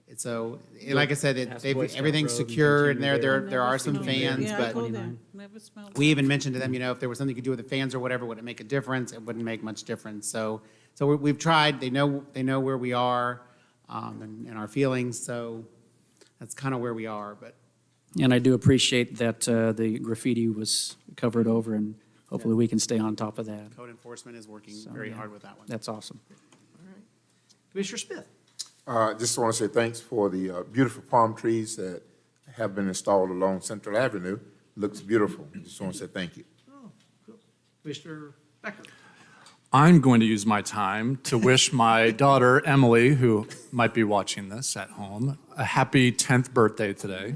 D: but so like I said,
B: Past Boy Scout
D: everything's
B: Road and
D: secure, and
B: continue
D: there are some fans,
H: Yeah, I
D: but.
H: go there. Never smelled
D: We even mentioned to them, if there was something you could do with the fans or whatever, would it make a difference? It wouldn't make much difference. So we've tried. They know where we are, and our feelings. So that's kind of where we are. But
B: And I do appreciate that the graffiti was covered over, and hopefully we can stay on top of that.
D: code enforcement is working
B: So,
D: very
B: yeah.
D: hard with that one.
B: That's awesome.
A: Commissioner Smith.
J: Just want to say thanks for the beautiful palm trees that have been installed along Central Avenue. Looks beautiful. Just want to say thank you.
A: Oh, cool. Mr. Becker.
I: I'm going to use my time to wish my daughter, Emily, who might be watching this at home, a happy 10th birthday today.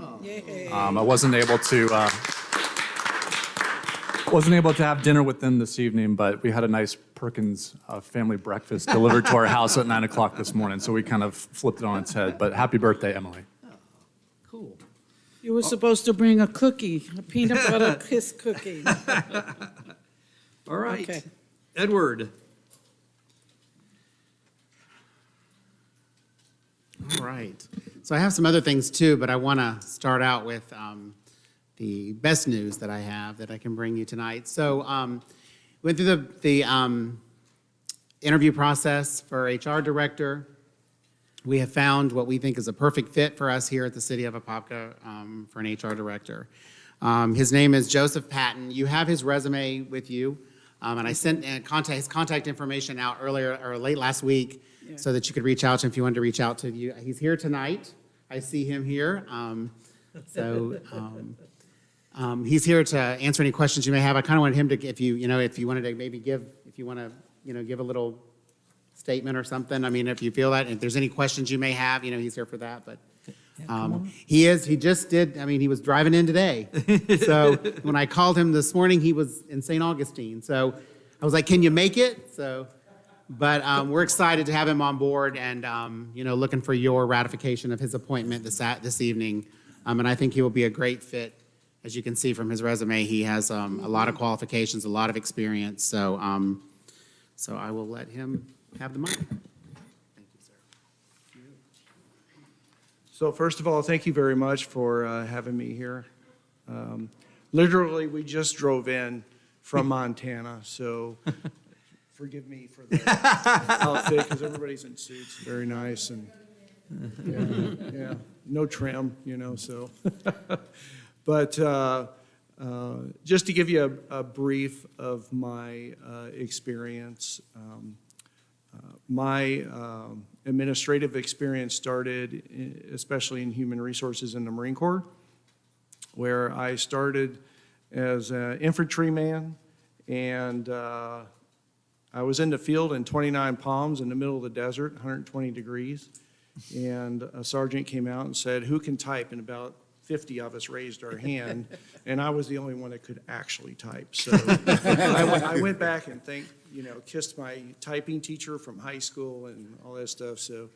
I: I wasn't able to have dinner with them this evening, but we had a nice Perkins family breakfast delivered to our house at 9 o'clock this morning, so we kind of flipped it on its head. But happy birthday, Emily.
A: Cool.
H: You were supposed to bring a cookie, a peanut butter kiss cookie.
A: All right.
H: Okay.
A: Edward.
D: All right. So I have some other things too, but I want to start out with the best news that I have that I can bring you tonight. So went through the interview process for HR director. We have found what we think is a perfect fit for us here at the City of Apopka for an HR director. His name is Joseph Patton. You have his resume with you. And I sent his contact information out earlier or late last week so that you could reach out to him if you wanted to reach out to you. He's here tonight. I see him here. He's here to answer any questions you may have. I kind of wanted him to, if you wanted to maybe give a little statement or something. I mean, if you feel that, if there's any questions you may have, he's here for that. But he was driving in today. So when I called him this morning, he was in St. Augustine. So I was like, can you make it? But we're excited to have him on board and, looking for your ratification of his appointment this evening. And I think he will be a great fit. As you can see from his resume, he has a lot of qualifications, a lot of experience. So I will let him have the mic.
N: So first of all, thank you very much for having me here. Literally, we just drove in from Montana, so forgive me for the outfit because everybody's in suits, very nice, and yeah, no trim, so. But just to give you a brief of my experience, my administrative experience started especially in human resources in the Marine Corps, where I started as an infantryman, and I was in the field in 29 Palms in the middle of the desert, 120 degrees, and a sergeant came out and said, "Who can type?" And about 50 of us raised our hand, and I was the only one that could actually type. So I went back and kissed my typing teacher from high school and all that stuff. So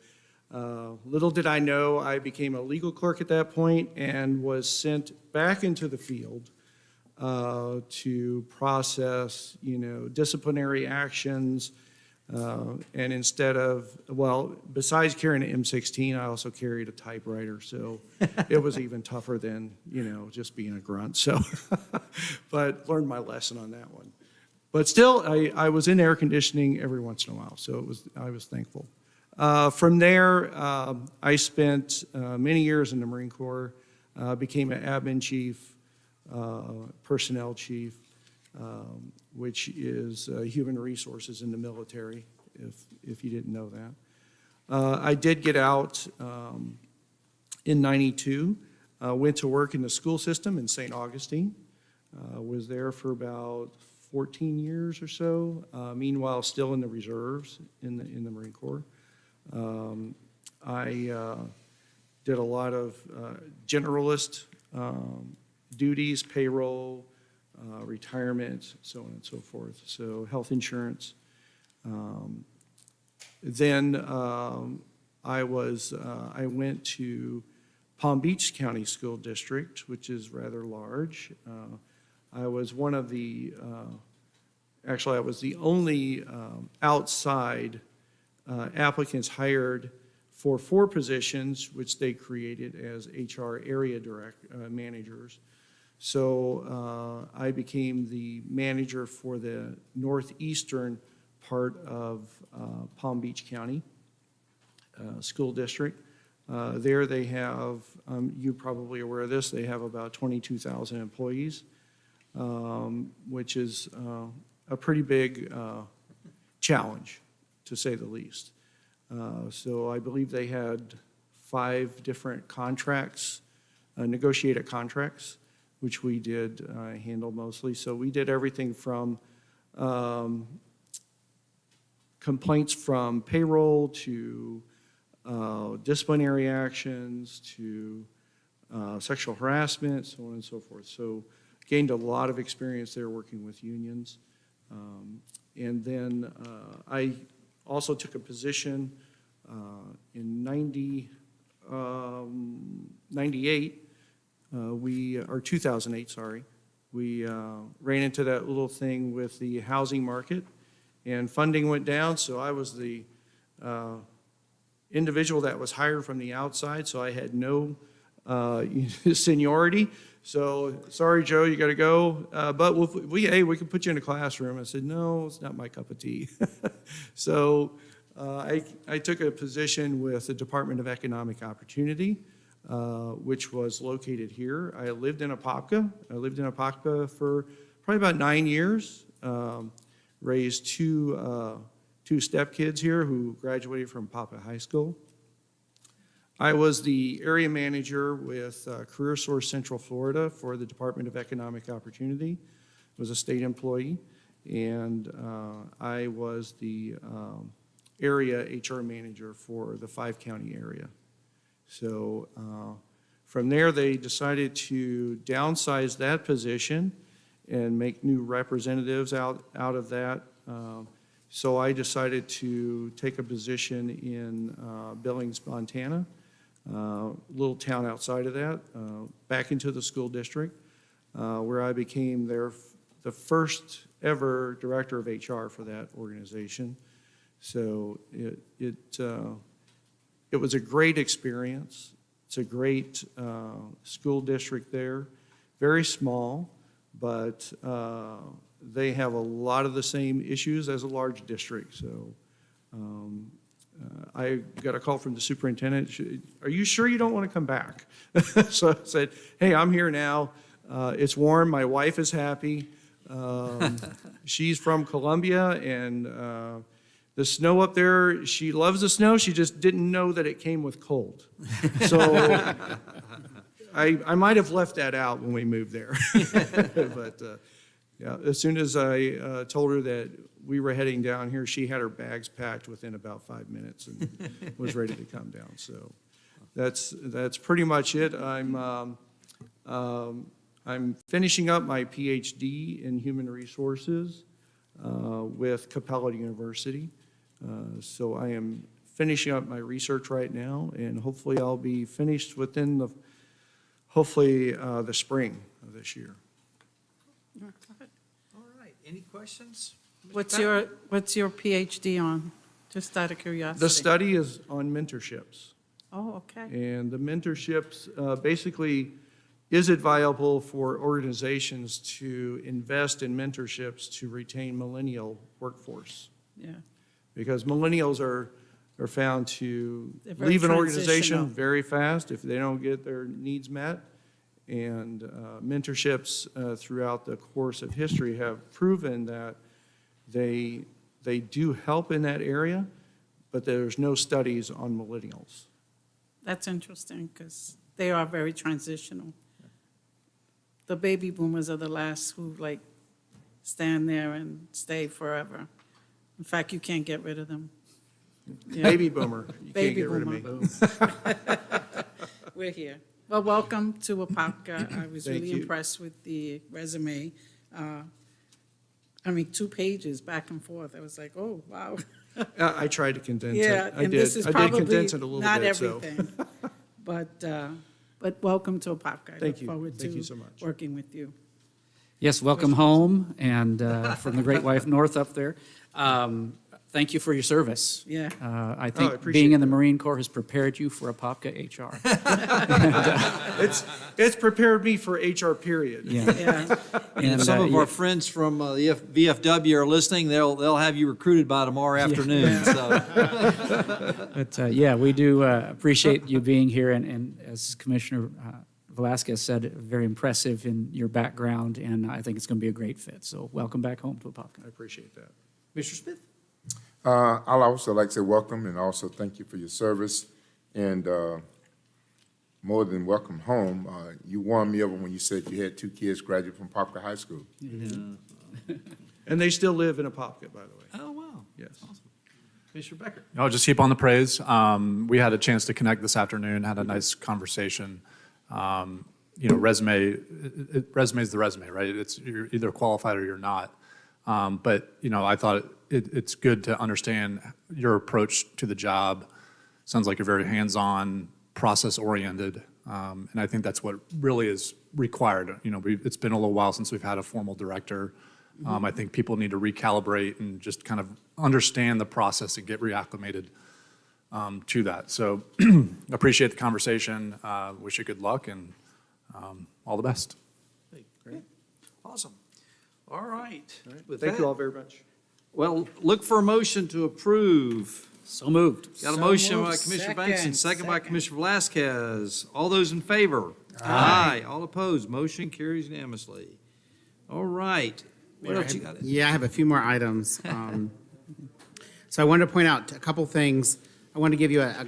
N: little did I know, I became a legal clerk at that point and was sent back into the field to process, disciplinary actions. And instead of, besides carrying an M16, I also carried a typewriter. So it was even tougher than, just being a grunt. So, but learned my lesson on that one. But still, I was in air conditioning every once in a while. So I was thankful. From there, I spent many years in the Marine Corps, became an admin chief, personnel chief, which is human resources in the military, if you didn't know that. I did get out in '92, went to work in the school system in St. Augustine, was there for about 14 years or so, meanwhile still in the reserves in the Marine Corps. I did a lot of generalist duties, payroll, retirement, so on and so forth, so health insurance. Then I went to Palm Beach County School District, which is rather large. I was one of the, actually I was the only outside applicants hired for 4 positions, which they created as HR area managers. So I became the manager for the northeastern part of Palm Beach County School District. There they have, you're probably aware of this, they have about 22,000 employees, which is a pretty big challenge, to say the least. So I believe they had 5 different contracts, negotiated contracts, which we did handle mostly. So we did everything from complaints from payroll to disciplinary actions to sexual harassment, so on and so forth. So gained a lot of experience there working with unions. And then I also took a position in 98, or 2008, sorry. We ran into that little thing with the housing market, and funding went down, so I was the individual that was hired from the outside, so I had no seniority. So, sorry, Joe, you got to go. But we could put you in a classroom. I said, no, it's not my cup of tea. So I took a position with the Department of Economic Opportunity, which was located here. I lived in Apopka. I lived in Apopka for probably about 9 years. Raised two stepkids here who graduated from Apopka High School. I was the area manager with Career Source Central Florida for the Department of Economic Opportunity. I was a state employee, and I was the area HR manager for the 5-county area. So from there, they decided to downsize that position and make new representatives out of that. So I decided to take a position in Billings, Montana, a little town outside of that, back into the school district, where I became the first ever director of HR for that organization. So it was a great experience. It's a great school district there, very small, but they have a lot of the same issues as a large district. So I got a call from the superintendent. Are you sure you don't want to come back? So I said, hey, I'm here now. It's warm. My wife is happy. She's from Columbia, and the snow up there, she loves the snow. She just didn't know that it came with cold. So I might have left that out when we moved there. But yeah, as soon as I told her that we were heading down here, she had her bags packed within about 5 minutes and was ready to come down. So that's pretty much it. I'm finishing up my PhD in human resources with Capella University. So I am finishing up my research right now, and hopefully I'll be finished within the spring of this year.
A: All right, any questions?
H: What's your PhD on? Just out of curiosity.
N: The study is on mentorships.
H: Oh, okay.
N: And the mentorships, basically, is it viable for organizations to invest in mentorships to retain millennial workforce?
H: Yeah.
N: Because millennials are found to
H: They're very
N: leave an organization
H: transitional.
N: very fast if they don't get their needs met. And mentorships throughout the course of history have proven that they do help in that area, but there's no studies on millennials.
H: That's interesting because they are very transitional. The baby boomers are the last who like stand there and stay forever. In fact, you can't get rid of them. Yeah.
N: Baby boomer, you can't
H: Baby
N: get rid of me.
H: boomer. We're here. Well, welcome to Apopka. I was
N: Thank
H: really
N: you.
H: impressed with the resume. 2 pages back and forth. I was like, oh, wow.
N: I tried to condense
H: Yeah,
N: it.
H: and this is
N: I did
H: probably
N: condense it a little
H: not
N: bit, so.
H: everything. But welcome to Apopka. I
N: Thank you.
H: look forward
N: Thank you
H: to
N: so much.
H: working with you.
B: Yes, welcome home, and from the Great Wife North up there. Thank you for your service.
H: Yeah.
B: I
N: I
B: think
N: appreciate
B: being in the
N: that.
B: Marine Corps has prepared you for Apopka HR.
N: It's prepared me for HR period.
B: Yeah.
H: Yeah.
A: And if some of our friends from the VFW are listening, they'll have you recruited by tomorrow afternoon, so.
B: But yeah, we do appreciate you being here, and as Commissioner Velasquez said, very impressive in your background, and I think it's going to be a great fit. So welcome back home to Apopka.
N: I appreciate that.
A: Mr. Smith?
J: I'll also like to say welcome and also thank you for your service and more than welcome home. You won me over when you said you had 2 kids graduate from Apopka High School.
N: And they still live in Apopka, by the way.
A: Oh, wow.
N: Yes.
A: Commissioner Becker.
I: I'll just keep on the praise. We had a chance to connect this afternoon, had a nice conversation. Resume is the resume, right? You're either qualified or you're not. But I thought it's good to understand your approach to the job. Sounds like you're very hands-on, process-oriented, and I think that's what really is required. It's been a little while since we've had a formal director. I think people need to recalibrate and just kind of understand the process and get reacclimated to that. So appreciate the conversation. Wish you good luck and all the best.
A: Great. Awesome. All right. With
N: Thank you all
A: that,
N: very much.
A: well, look for a motion to approve.
B: So moved.
A: Got a
H: So
A: motion by
H: moved.
A: Commissioner Banks and second by
H: Second.
A: Commissioner Velasquez. All those in favor? Aye. All opposed? Motion carries unanimously. All right. What else you got?
D: Yeah, I have a few more items. So I wanted to point out a couple things. I want to give you a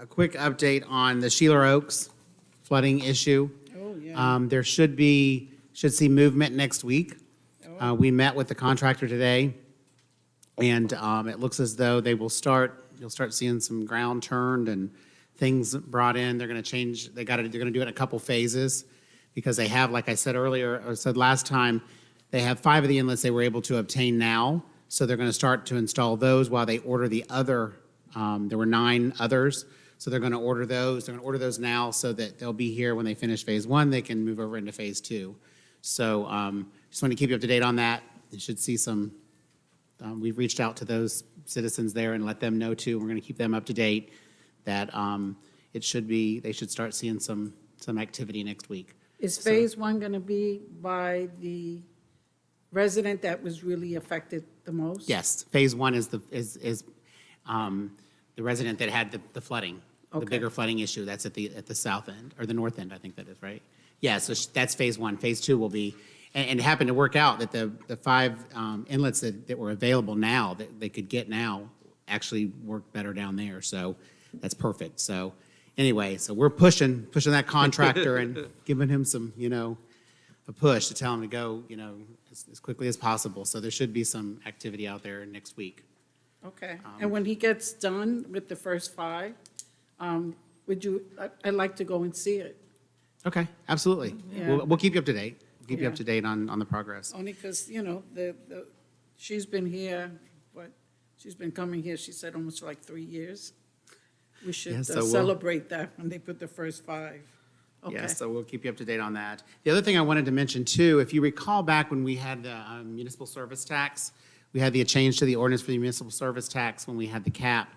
D: quick update on the Sheila Oaks flooding issue.
H: Oh, yeah.
D: There should see movement next week. We met with the contractor today, and it looks as though you'll start seeing some ground turned and things brought in. They're going to change, they're going to do it in a couple phases because they have, like I said earlier, or said last time, they have 5 of the inlets they were able to obtain now. So they're going to start to install those while they order the other, there were 9 others. So they're going to order those. They're going to order those now so that they'll be here when they finish phase 1. They can move over into phase 2. So just want to keep you up to date on that. You should see some, we've reached out to those citizens there and let them know too. We're going to keep them up to date that they should start seeing some activity next week.
H: Is phase 1 going to be by the resident that was really affected the most?
D: Yes, phase 1 is the resident that had the flooding, the
H: Okay.
D: bigger flooding issue. That's at the south end, or the north end, I think that is, right? Yeah, so that's phase 1. Phase 2 will be, and it happened to work out that the 5 inlets that were available now, that they could get now, actually work better down there. So that's perfect. So anyway, so we're pushing that contractor and giving him some, a push to tell him to go, as quickly as possible. So there should be some activity out there next week.
H: Okay. And when he gets done with the first 5, I'd like to go and see it.
D: Okay, absolutely.
H: Yeah.
D: We'll keep you up to date. We'll keep you up
H: Yeah.
D: to date on the progress.
H: Only because, she's been here, she's been coming here, she said almost like 3 years. We should
D: Yeah, so we'll-
H: celebrate that when they put the first 5. Okay.
D: Yeah, so we'll keep you up to date on that. The other thing I wanted to mention too, if you recall back when we had the municipal service tax, we had the change to the ordinance for the municipal service tax when we had the cap,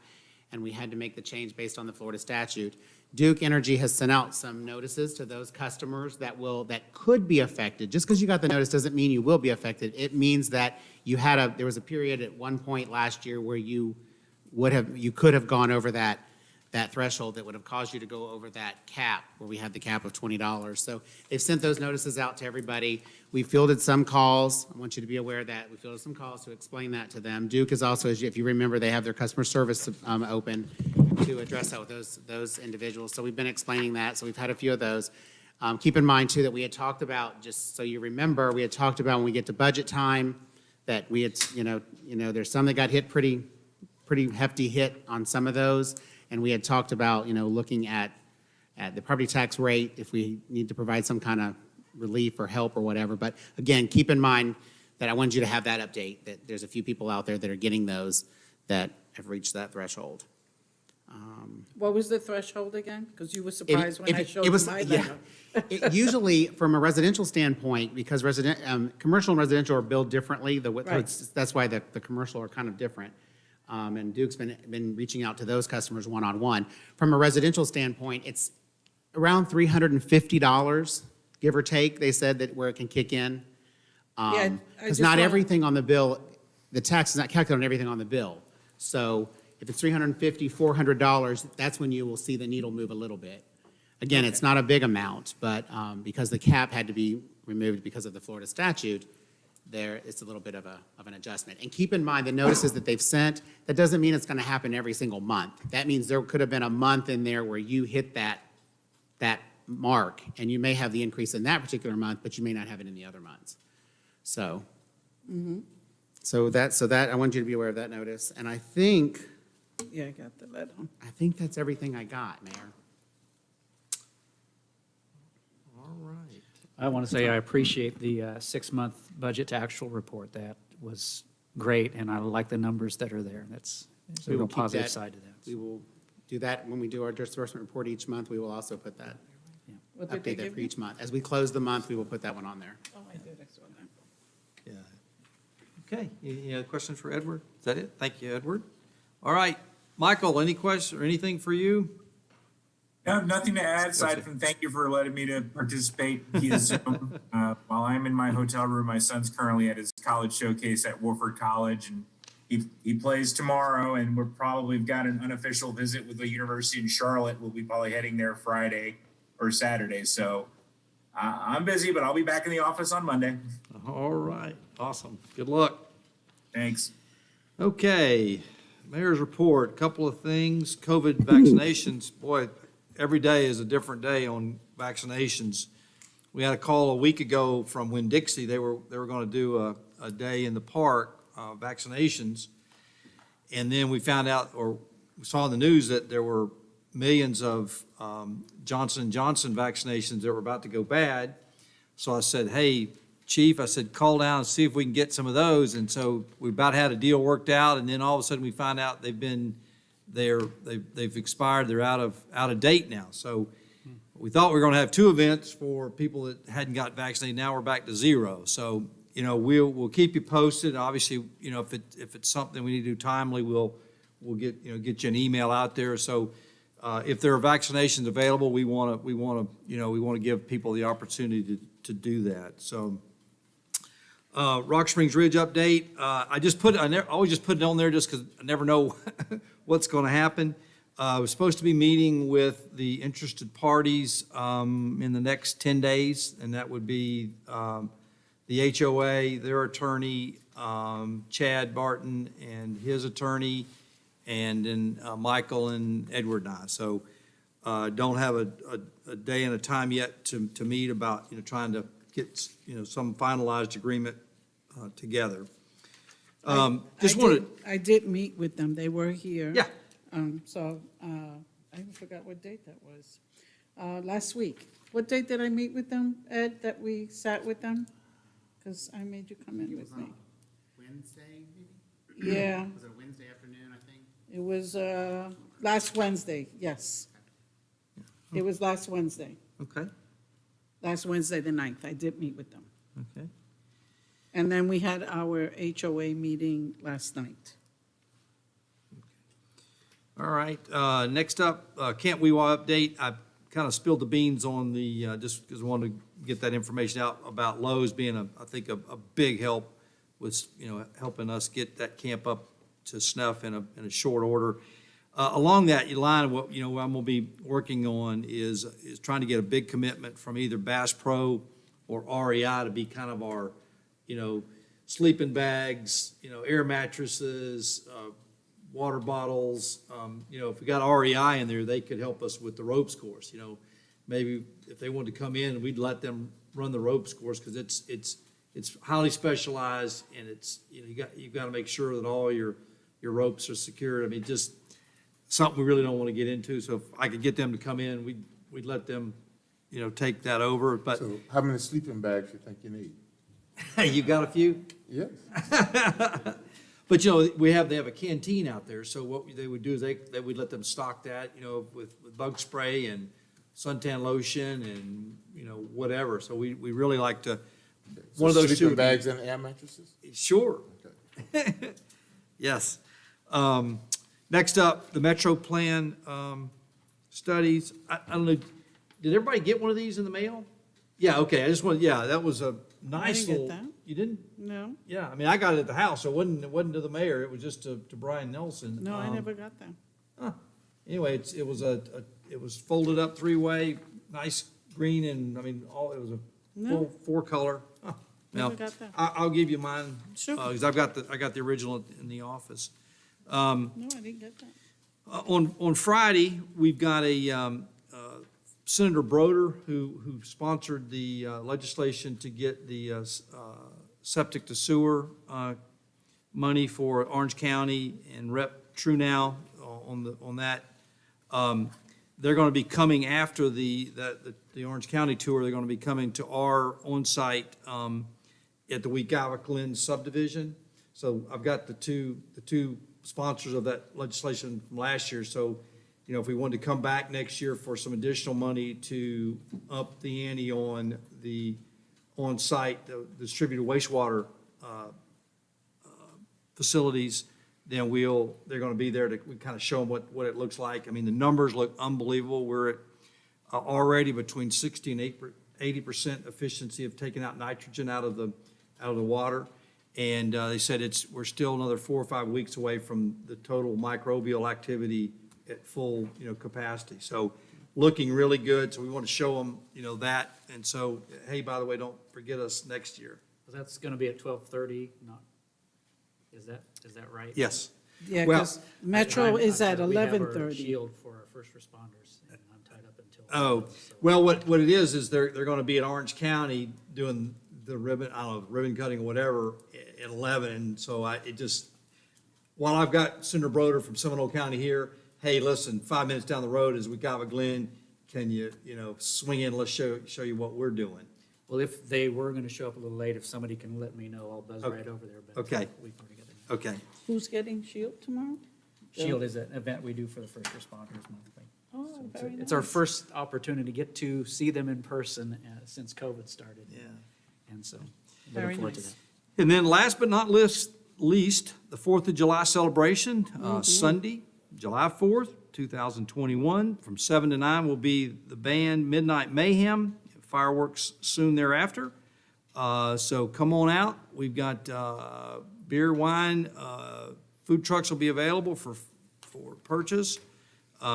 D: and we had to make the change based on the Florida statute. Duke Energy has sent out some notices to those customers that could be affected. Just because you got the notice doesn't mean you will be affected. It means that there was a period at one point last year where you could have gone over that threshold that would have caused you to go over that cap, where we had the cap of $20. So they've sent those notices out to everybody. We fielded some calls. I want you to be aware of that. We fielded some calls to explain that to them. Duke is also, if you remember, they have their customer service open to address that with those individuals. So we've been explaining that. So we've had a few of those. Keep in mind, too, that we had talked about, just so you remember, we had talked about when we get to budget time, that we had, there's some that got hit pretty hefty hit on some of those. And we had talked about, looking at the property tax rate, if we need to provide some kind of relief or help or whatever. But again, keep in mind that I wanted you to have that update, that there's a few people out there that are getting those that have reached that thresh-hold.
H: What was the threshold again? Because you were surprised when I
D: It
H: showed you
D: was-
H: my
D: yeah.
H: letter.
D: Usually, from a residential standpoint, because commercial and residential are billed differently,
H: Right.
D: that's why the commercial are kind of different. And Duke's been reaching out to those customers one-on-one. From a residential standpoint, it's around $350, give or take, they said, that where it can kick in.
H: I
D: Because
H: just
D: not
H: wanna-
D: everything on the bill, the tax is not calculated on everything on the bill. So if it's $350, $400, that's when you will see the needle move a little bit. Again, it's not a big amount, but because the cap had to be removed because of the Florida statute, there, it's a little bit of an adjustment. And keep in mind, the notices that they've sent, that doesn't mean it's gonna happen every single month. That means there could have been a month in there where you hit that mark, and you may have the increase in that particular month, but you may not have it in the other months. So, so that, I want you to be aware of that notice. And I think
H: Yeah, I got the letter.
D: that's everything I got, Mayor.
A: All right.
B: I want to say I appreciate the 6-month budget to actual report. That was great, and I like the numbers that are there. That's
D: So
B: a
D: we
B: real
D: will keep
B: positive
D: that-
B: side to that.
D: We will do that when we do our disbursement report each month. We will also put that,
H: What did they
D: update that
H: give
D: for
H: you?
D: each month. As we close the month, we will put that one on there.
H: Oh, I did, I saw that.
A: Yeah. Okay, any other questions for Edward? Is that it? Thank you, Edward. All right, Michael, any question or anything for you?
M: No, nothing to add aside from thank you for letting me to participate via Zoom. While I'm in my hotel room, my son's currently at his college showcase at Wofford College, and he plays tomorrow, and we've got an unofficial visit with the university in Charlotte. We'll be probably heading there Friday or Saturday. So I'm busy, but I'll be back in the office on Monday.
A: All right, awesome. Good luck.
M: Thanks.
A: Okay, mayor's report, couple of things. COVID vaccinations, boy, every day is a different day on vaccinations. We had a call a week ago from Winn-Dixie. They were going to do a day in the park, vaccinations. And then we found out, or we saw in the news that there were millions of Johnson & Johnson vaccinations that were about to go bad. So I said, hey, Chief, I said, call down and see if we can get some of those. And so we about had a deal worked out, and then all of a sudden we find out they've expired, they're out of date now. So we thought we were gonna have 2 events for people that hadn't got vaccinated. Now we're back to 0. So, we'll keep you posted. Obviously, if it's something we need to do timely, we'll get you an email out there. So if there are vaccinations available, we want to give people the opportunity to do that. So Rock Springs Ridge update. I always just put it on there just because I never know what's going to happen. We're supposed to be meeting with the interested parties in the next 10 days, and that would be the HOA, their attorney, Chad Barton, and his attorney, and then Michael and Edward and I. So don't have a day and a time yet to meet about trying to get some finalized agreement together.
H: I did meet with them. They were here.
A: Yeah.
H: So I even forgot what date that was. Last week. What date did I meet with them, Ed, that we sat with them? Because I made you come in with me.
D: Wednesday, maybe?
H: Yeah,
D: Was it Wednesday afternoon, I think?
H: it was last Wednesday, yes. It was last Wednesday,
A: Okay,
H: last Wednesday, the 9th. I did meet with them.
A: okay.
H: And then we had our HOA meeting last night.
A: All right, next up, Camp Weewa update. I kind of spilled the beans on just because I wanted to get that information out about Lowe's being I think a big help with, helping us get that camp up to snuff in a short order. Along that line, what, I'm going to be working on is trying to get a big commitment from either Bass Pro or REI to be kind of our, sleeping bags, air mattresses, water bottles. If we got REI in there, they could help us with the ropes course. Maybe if they wanted to come in, we'd let them run the ropes course because it's highly specialized, and it's you've got to make sure that all your ropes are secured. I mean, just something we really don't want to get into. So if I could get them to come in, we'd let them, take that over. But
J: So how many sleeping bags you think you need?
A: you got a few?
J: Yes.
A: But they have a canteen out there, so what they would do is they would let them stock that, with bug spray and suntan lotion and whatever. So we really like to. One of those
J: sleeping
A: two
J: bags and air mattresses?
A: Sure. Yes. Next up, the Metro Plan studies. I don't know. Did everybody get one of these in the mail? Yeah. Okay. That was a nice
H: didn't get
A: little.
H: that.
A: You didn't?
H: No,
A: Yeah, I mean, I got it at the house, so it wasn't to the mayor, it was just to Brian Nelson.
H: no, I never got that.
A: Anyway, it was folded up 3-way, nice green, and, it was a
H: No.
A: full 4-color. Now,
H: Never got that.
A: I'll give you mine,
H: Sure.
A: because I got the original in the office.
H: No, I didn't get that.
A: On Friday, we've got a Senator Broder who sponsored the legislation to get the septic to sewer money for Orange County, and Rep. Truenow on that. They're going to be coming after the Orange County tour. They're going to be coming to our on-site at the Wekiwa Glen subdivision. So I've got the two sponsors of that legislation from last year. So, you know, if we wanted to come back next year for some additional money to up the ante on the on-site distributed wastewater facilities, then they're going to be there to kind of show them what it looks like. I mean, the numbers look unbelievable. We're at already between 60 and 80% efficiency of taking out nitrogen out of the water. And they said we're still another 4 or 5 weeks away from the total microbial activity at full, capacity. So looking really good. So we want to show them, that. And so, hey, by the way, don't forget us next year.
B: That's going to be at 12:30, not, is that right?
A: Yes.
H: Yeah,
A: Well,
H: because Metro is at
B: We have our
H: 11:30.
B: shield for our first responders, and I'm tied up until.
A: Oh,
B: 12, so-
A: well, what it is they're going to be at Orange County doing the ribbon cutting or whatever at 11. And so while I've got Senator Broder from Seminole County here, hey, listen, 5 minutes down the road is Wekiwa Glen. Can you, swing in, let's show you what we're doing.
B: Well, if they were going to show up a little late, if somebody can let me know, I'll buzz
A: Okay.
B: right over there. But
A: Okay.
B: we've already got it.
A: Okay.
H: Who's getting Shield tomorrow?
B: Shield is an event we do for the first responders monthly.
H: Oh, very nice.
B: It's our first opportunity to get to see them in person since COVID started.
A: Yeah.
B: And so,
H: Very
B: looking forward to
H: nice.
B: that.
A: And then last but not least, the 4th of July celebration, Sunday, July 4th, 2021, from 7 to 9 will be the band Midnight Mayhem, fireworks soon thereafter. So come on out. We've got beer, wine, food trucks will be available for purchase.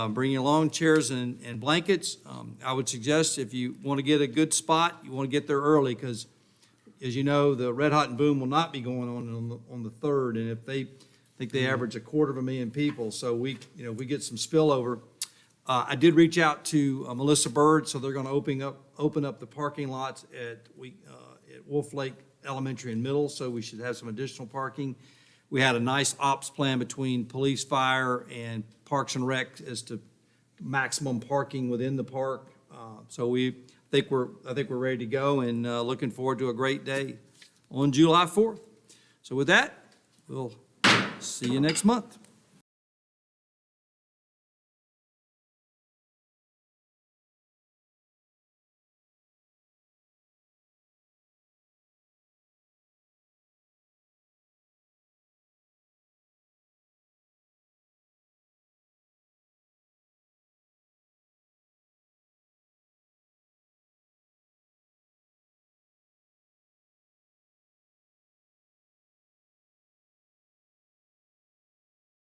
A: Bring your lawn chairs and blankets. I would suggest if you want to get a good spot, you want to get there early because, as you know, the Red Hot and Boom will not be going on the 3rd, and if I think they average 250,000 people, so we get some spillover. I did reach out to Melissa Bird, so they're going to open up the parking lots at Wolf Lake Elementary and Middle, so we should have some additional parking. We had a nice ops plan between police, fire, and Parks and Rec as to maximum parking within the park. So I think we're ready to go and looking forward to a great day on July 4th. So with that, we'll see you next month.